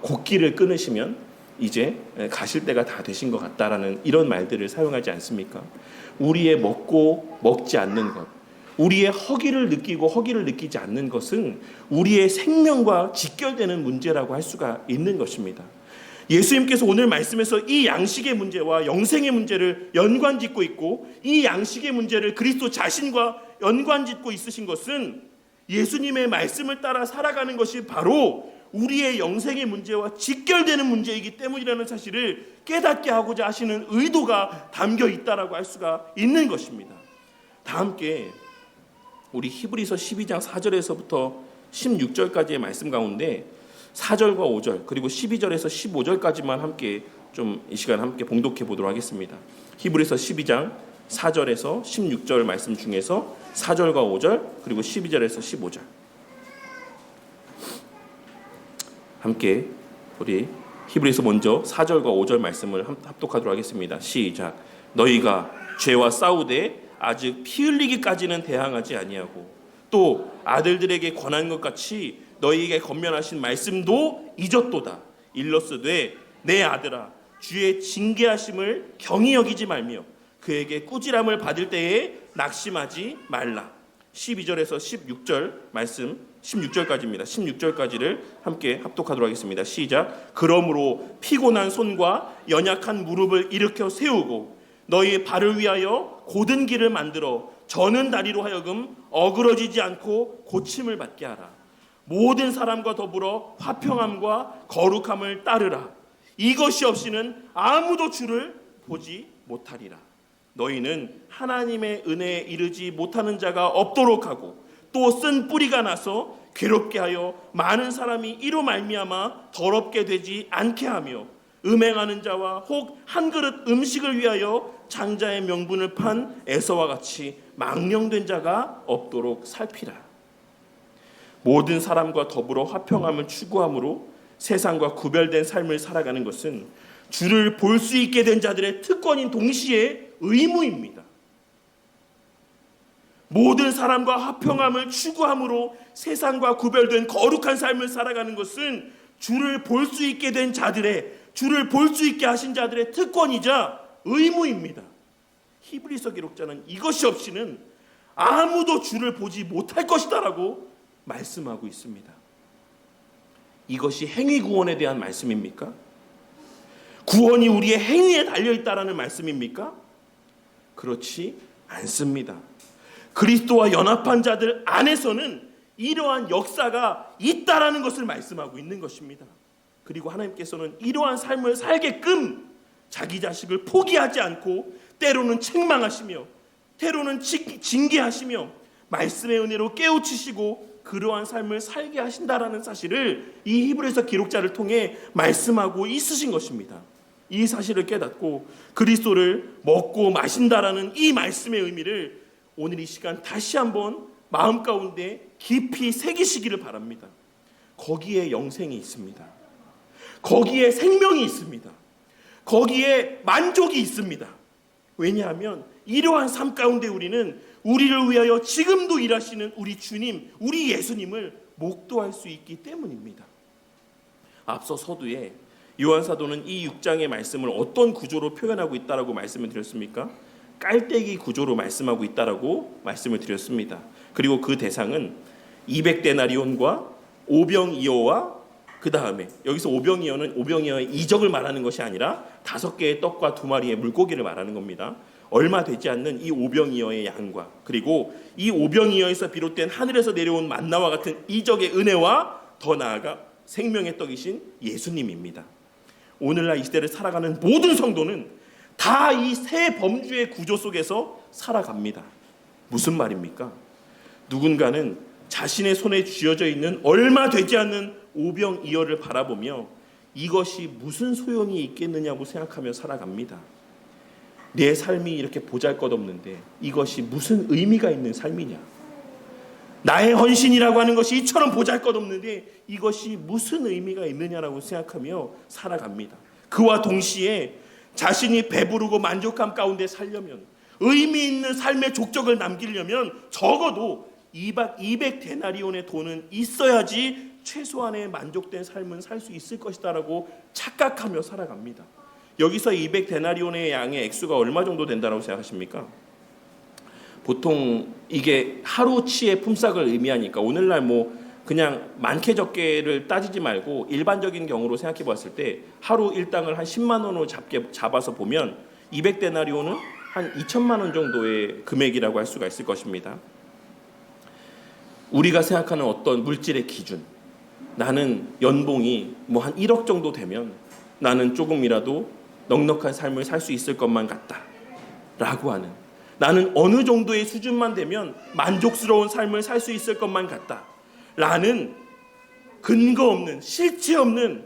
곡기를 끊으시면 이제 가실 때가 다 되신 것 같다라는 이런 말들을 사용하지 않습니까? 우리의 먹고 먹지 않는 것, 우리의 허기를 느끼고 허기를 느끼지 않는 것은 우리의 생명과 직결되는 문제라고 할 수가 있는 것입니다. 예수님께서 오늘 말씀에서 이 양식의 문제와 영생의 문제를 연관짓고 있고 이 양식의 문제를 그리스도 자신과 연관짓고 있으신 것은 예수님의 말씀을 따라 살아가는 것이 바로 우리의 영생의 문제와 직결되는 문제이기 때문이라는 사실을 깨닫게 하고자 하시는 의도가 담겨 있다라고 할 수가 있는 것입니다. 다 함께 우리 히브리서 12장 4절에서부터 16절까지의 말씀 가운데 4절과 5절 그리고 12절에서 15절까지만 함께 좀 이 시간 함께 봉독해 보도록 하겠습니다. 히브리서 12장 4절에서 16절 말씀 중에서 4절과 5절 그리고 12절에서 15절 함께 우리 히브리서 먼저 4절과 5절 말씀을 합독하도록 하겠습니다. 시작. 너희가 죄와 싸우되 아직 피 흘리기까지는 대항하지 아니하고 또 아들들에게 권한 것 같이 너희에게 권면하신 말씀도 잊었도다. 일러스되 내 아들아 주의 징계하심을 경히 여기지 말며 그에게 꾸지람을 받을 때에 낙심하지 말라. 12절에서 16절 말씀 16절까지입니다. 16절까지를 함께 합독하도록 하겠습니다. 시작. 그러므로 피곤한 손과 연약한 무릎을 일으켜 세우고 너희 발을 위하여 곧은 길을 만들어 저는 다리로 하여금 어그러지지 않고 고침을 받게 하라. 모든 사람과 더불어 화평함과 거룩함을 따르라. 이것이 없이는 아무도 주를 보지 못하리라. 너희는 하나님의 은혜에 이르지 못하는 자가 없도록 하고 또 쓴 뿌리가 나서 괴롭게 하여 많은 사람이 이로 말미암아 더럽게 되지 않게 하며 음행하는 자와 혹 한 그릇 음식을 위하여 장자의 명분을 판 에서와 같이 망령된 자가 없도록 살피라. 모든 사람과 더불어 화평함을 추구함으로 세상과 구별된 삶을 살아가는 것은 주를 볼 수 있게 된 자들의 특권인 동시에 의무입니다. 모든 사람과 화평함을 추구함으로 세상과 구별된 거룩한 삶을 살아가는 것은 주를 볼 수 있게 된 자들의, 주를 볼 수 있게 하신 자들의 특권이자 의무입니다. 히브리서 기록자는 이것이 없이는 아무도 주를 보지 못할 것이다라고 말씀하고 있습니다. 이것이 행위 구원에 대한 말씀입니까? 구원이 우리의 행위에 달려있다라는 말씀입니까? 그렇지 않습니다. 그리스도와 연합한 자들 안에서는 이러한 역사가 있다라는 것을 말씀하고 있는 것입니다. 그리고 하나님께서는 이러한 삶을 살게끔 자기 자식을 포기하지 않고 때로는 책망하시며 때로는 징계하시며 말씀의 은혜로 깨우치시고 그러한 삶을 살게 하신다라는 사실을 이 히브리서 기록자를 통해 말씀하고 있으신 것입니다. 이 사실을 깨닫고 그리스도를 먹고 마신다라는 이 말씀의 의미를 오늘 이 시간 다시 한번 마음 가운데 깊이 새기시기를 바랍니다. 거기에 영생이 있습니다. 거기에 생명이 있습니다. 거기에 만족이 있습니다. 왜냐하면 이러한 삶 가운데 우리는 우리를 위하여 지금도 일하시는 우리 주님, 우리 예수님을 목도할 수 있기 때문입니다. 앞서 서두에 요한사도는 이 6장의 말씀을 어떤 구조로 표현하고 있다라고 말씀을 드렸습니까? 깔때기 구조로 말씀하고 있다라고 말씀을 드렸습니다. 그리고 그 대상은 200데나리온과 오병이어와 그 다음에 여기서 오병이어의 이적을 말하는 것이 아니라 5개의 떡과 2마리의 물고기를 말하는 겁니다. 얼마 되지 않는 이 오병이어의 양과 그리고 이 오병이어에서 비롯된 하늘에서 내려온 만나와 같은 이적의 은혜와 더 나아가 생명의 떡이신 예수님입니다. 오늘날 이 시대를 살아가는 모든 성도는 다 이 세 범주의 구조 속에서 살아갑니다. 무슨 말입니까? 누군가는 자신의 손에 쥐어져 있는 얼마 되지 않는 오병이어를 바라보며 이것이 무슨 소용이 있겠느냐고 생각하며 살아갑니다. 내 삶이 이렇게 보잘것없는데 이것이 무슨 의미가 있는 삶이냐? 나의 헌신이라고 하는 것이 이처럼 보잘것없는데 이것이 무슨 의미가 있느냐라고 생각하며 살아갑니다. 그와 동시에 자신이 배부르고 만족함 가운데 살려면, 의미 있는 삶의 족적을 남기려면 적어도 200데나리온의 돈은 있어야지 최소한의 만족된 삶은 살 수 있을 것이다라고 착각하며 살아갑니다. 여기서 200데나리온의 양의 액수가 얼마 정도 된다고 생각하십니까? 보통 이게 하루치의 품삯을 의미하니까 오늘날 뭐 그냥 많게 적게를 따지지 말고 일반적인 경우로 생각해 봤을 때 하루 일당을 한 10만 원으로 잡아서 보면 200데나리온은 한 2천만 원 정도의 금액이라고 할 수가 있을 것입니다. 우리가 생각하는 어떤 물질의 기준, 나는 연봉이 뭐 한 1억 정도 되면 나는 조금이라도 넉넉한 삶을 살 수 있을 것만 같다 라고 하는, 나는 어느 정도의 수준만 되면 만족스러운 삶을 살 수 있을 것만 같다 라는 근거 없는, 실체 없는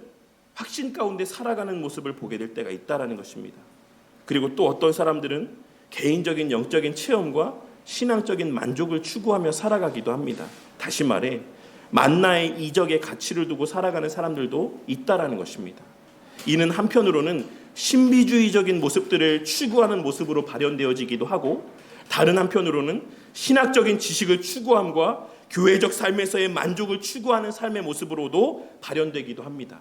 확신 가운데 살아가는 모습을 보게 될 때가 있다라는 것입니다. 그리고 또 어떤 사람들은 개인적인 영적인 체험과 신앙적인 만족을 추구하며 살아가기도 합니다. 다시 말해 만나의 이적의 가치를 두고 살아가는 사람들도 있다라는 것입니다. 이는 한편으로는 신비주의적인 모습들을 추구하는 모습으로 발현되어지기도 하고, 다른 한편으로는 신학적인 지식을 추구함과 교회적 삶에서의 만족을 추구하는 삶의 모습으로도 발현되기도 합니다.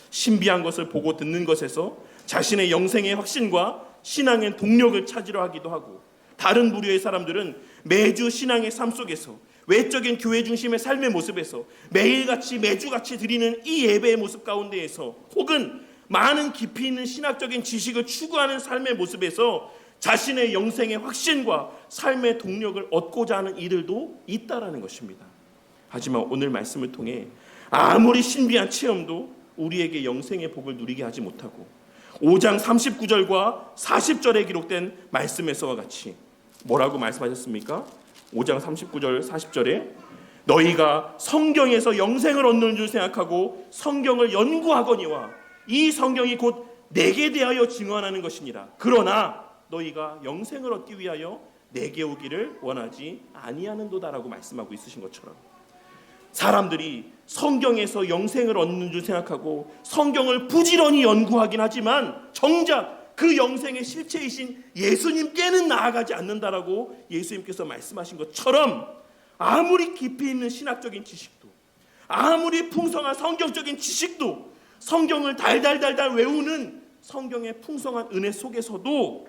신비한 것을 보고 듣는 것에서 자신의 영생의 확신과 신앙의 동력을 찾으려 하기도 하고, 다른 부류의 사람들은 매주 신앙의 삶 속에서 외적인 교회 중심의 삶의 모습에서 매일같이 매주같이 드리는 이 예배의 모습 가운데에서, 혹은 많은 깊이 있는 신학적인 지식을 추구하는 삶의 모습에서 자신의 영생의 확신과 삶의 동력을 얻고자 하는 이들도 있다라는 것입니다. 하지만 오늘 말씀을 통해 아무리 신비한 체험도 우리에게 영생의 복을 누리게 하지 못하고, 5장 39절과 40절에 기록된 말씀에서와 같이 뭐라고 말씀하셨습니까? 5장 39절 40절에 너희가 성경에서 영생을 얻는 줄 생각하고 성경을 연구하거니와 이 성경이 곧 내게 대하여 증언하는 것이니라. 그러나 너희가 영생을 얻기 위하여 내게 오기를 원하지 아니하는도다라고 말씀하고 있으신 것처럼, 사람들이 성경에서 영생을 얻는 줄 생각하고 성경을 부지런히 연구하긴 하지만 정작 그 영생의 실체이신 예수님께는 나아가지 않는다라고 예수님께서 말씀하신 것처럼, 아무리 깊이 있는 신학적인 지식도, 아무리 풍성한 성경적인 지식도, 성경을 달달달달 외우는 성경의 풍성한 은혜 속에서도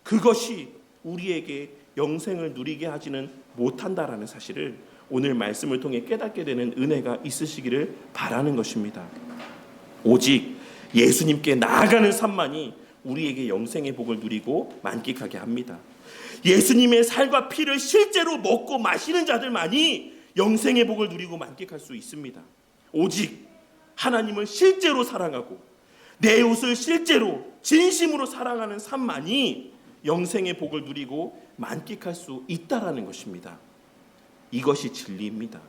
그것이 우리에게 영생을 누리게 하지는 못한다라는 사실을 오늘 말씀을 통해 깨닫게 되는 은혜가 있으시기를 바라는 것입니다. 오직 예수님께 나아가는 삶만이 우리에게 영생의 복을 누리고 만끽하게 합니다. 예수님의 살과 피를 실제로 먹고 마시는 자들만이 영생의 복을 누리고 만끽할 수 있습니다. 오직 하나님을 실제로 사랑하고 내 이웃을 실제로 진심으로 사랑하는 삶만이 영생의 복을 누리고 만끽할 수 있다라는 것입니다. 이것이 진리입니다.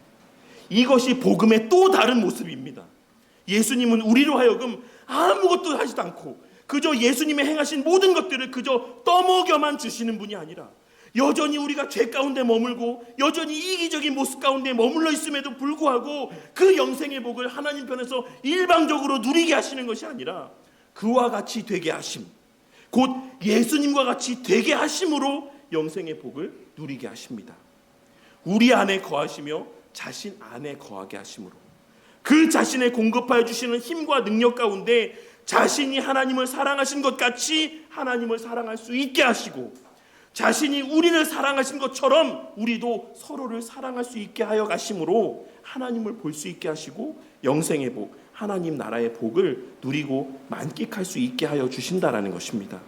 이것이 복음의 또 다른 모습입니다. 예수님은 우리로 하여금 아무것도 하지도 않고 그저 예수님의 행하신 모든 것들을 그저 떠먹여만 주시는 분이 아니라, 여전히 우리가 죄 가운데 머물고 여전히 이기적인 모습 가운데 머물러 있음에도 불구하고 그 영생의 복을 하나님 편에서 일방적으로 누리게 하시는 것이 아니라 그와 같이 되게 하심, 곧 예수님과 같이 되게 하심으로 영생의 복을 누리게 하십니다. 우리 안에 거하시며 자신 안에 거하게 하심으로 그 자신의 공급하여 주시는 힘과 능력 가운데 자신이 하나님을 사랑하신 것 같이 하나님을 사랑할 수 있게 하시고, 자신이 우리를 사랑하신 것처럼 우리도 서로를 사랑할 수 있게 하여 가심으로 하나님을 볼 수 있게 하시고 영생의 복, 하나님 나라의 복을 누리고 만끽할 수 있게 하여 주신다라는 것입니다.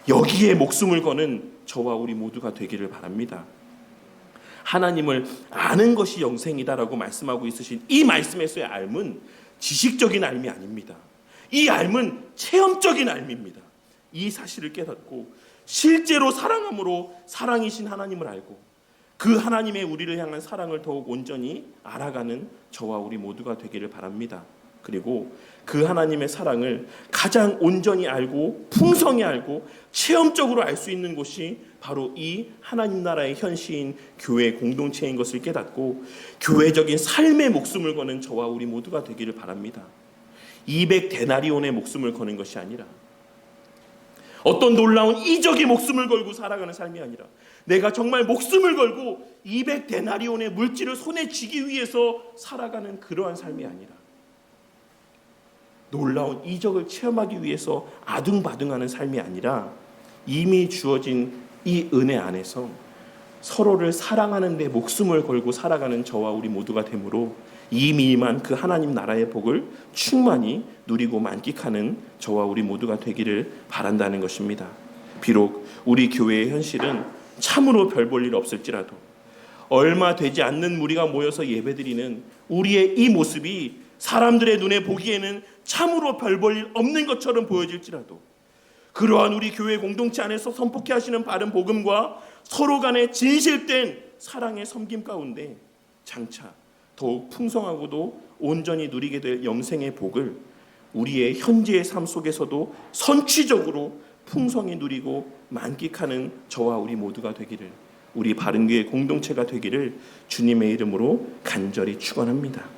여기에 목숨을 거는 저와 우리 모두가 되기를 바랍니다. 하나님을 아는 것이 영생이다라고 말씀하고 있으신 이 말씀에서의 알은 지식적인 알미 아닙니다. 이 알은 체험적인 알미입니다. 이 사실을 깨닫고 실제로 사랑함으로 사랑이신 하나님을 알고 그 하나님의 우리를 향한 사랑을 더욱 온전히 알아가는 저와 우리 모두가 되기를 바랍니다. 그리고 그 하나님의 사랑을 가장 온전히 알고 풍성히 알고 체험적으로 알 수 있는 곳이 바로 이 하나님 나라의 현시인 교회 공동체인 것을 깨닫고 교회적인 삶의 목숨을 거는 저와 우리 모두가 되기를 바랍니다. 200데나리온의 목숨을 거는 것이 아니라, 어떤 놀라운 이적의 목숨을 걸고 살아가는 삶이 아니라, 내가 정말 목숨을 걸고 200데나리온의 물질을 손에 쥐기 위해서 살아가는 그러한 삶이 아니라, 놀라운 이적을 체험하기 위해서 아둥바둥하는 삶이 아니라, 이미 주어진 이 은혜 안에서 서로를 사랑하는 데 목숨을 걸고 살아가는 저와 우리 모두가 되므로 이미 임한 그 하나님 나라의 복을 충만히 누리고 만끽하는 저와 우리 모두가 되기를 바란다는 것입니다. 비록 우리 교회의 현실은 참으로 별 볼 일 없을지라도, 얼마 되지 않는 무리가 모여서 예배드리는 우리의 이 모습이 사람들의 눈에 보기에는 참으로 별 볼 일 없는 것처럼 보여질지라도, 그러한 우리 교회 공동체 안에서 선포케 하시는 바른 복음과 서로 간의 진실된 사랑의 섬김 가운데 장차 더욱 풍성하고도 온전히 누리게 될 영생의 복을 우리의 현재의 삶 속에서도 선취적으로 풍성히 누리고 만끽하는 저와 우리 모두가 되기를, 우리 바른교회 공동체가 되기를 주님의 이름으로 간절히 축원합니다.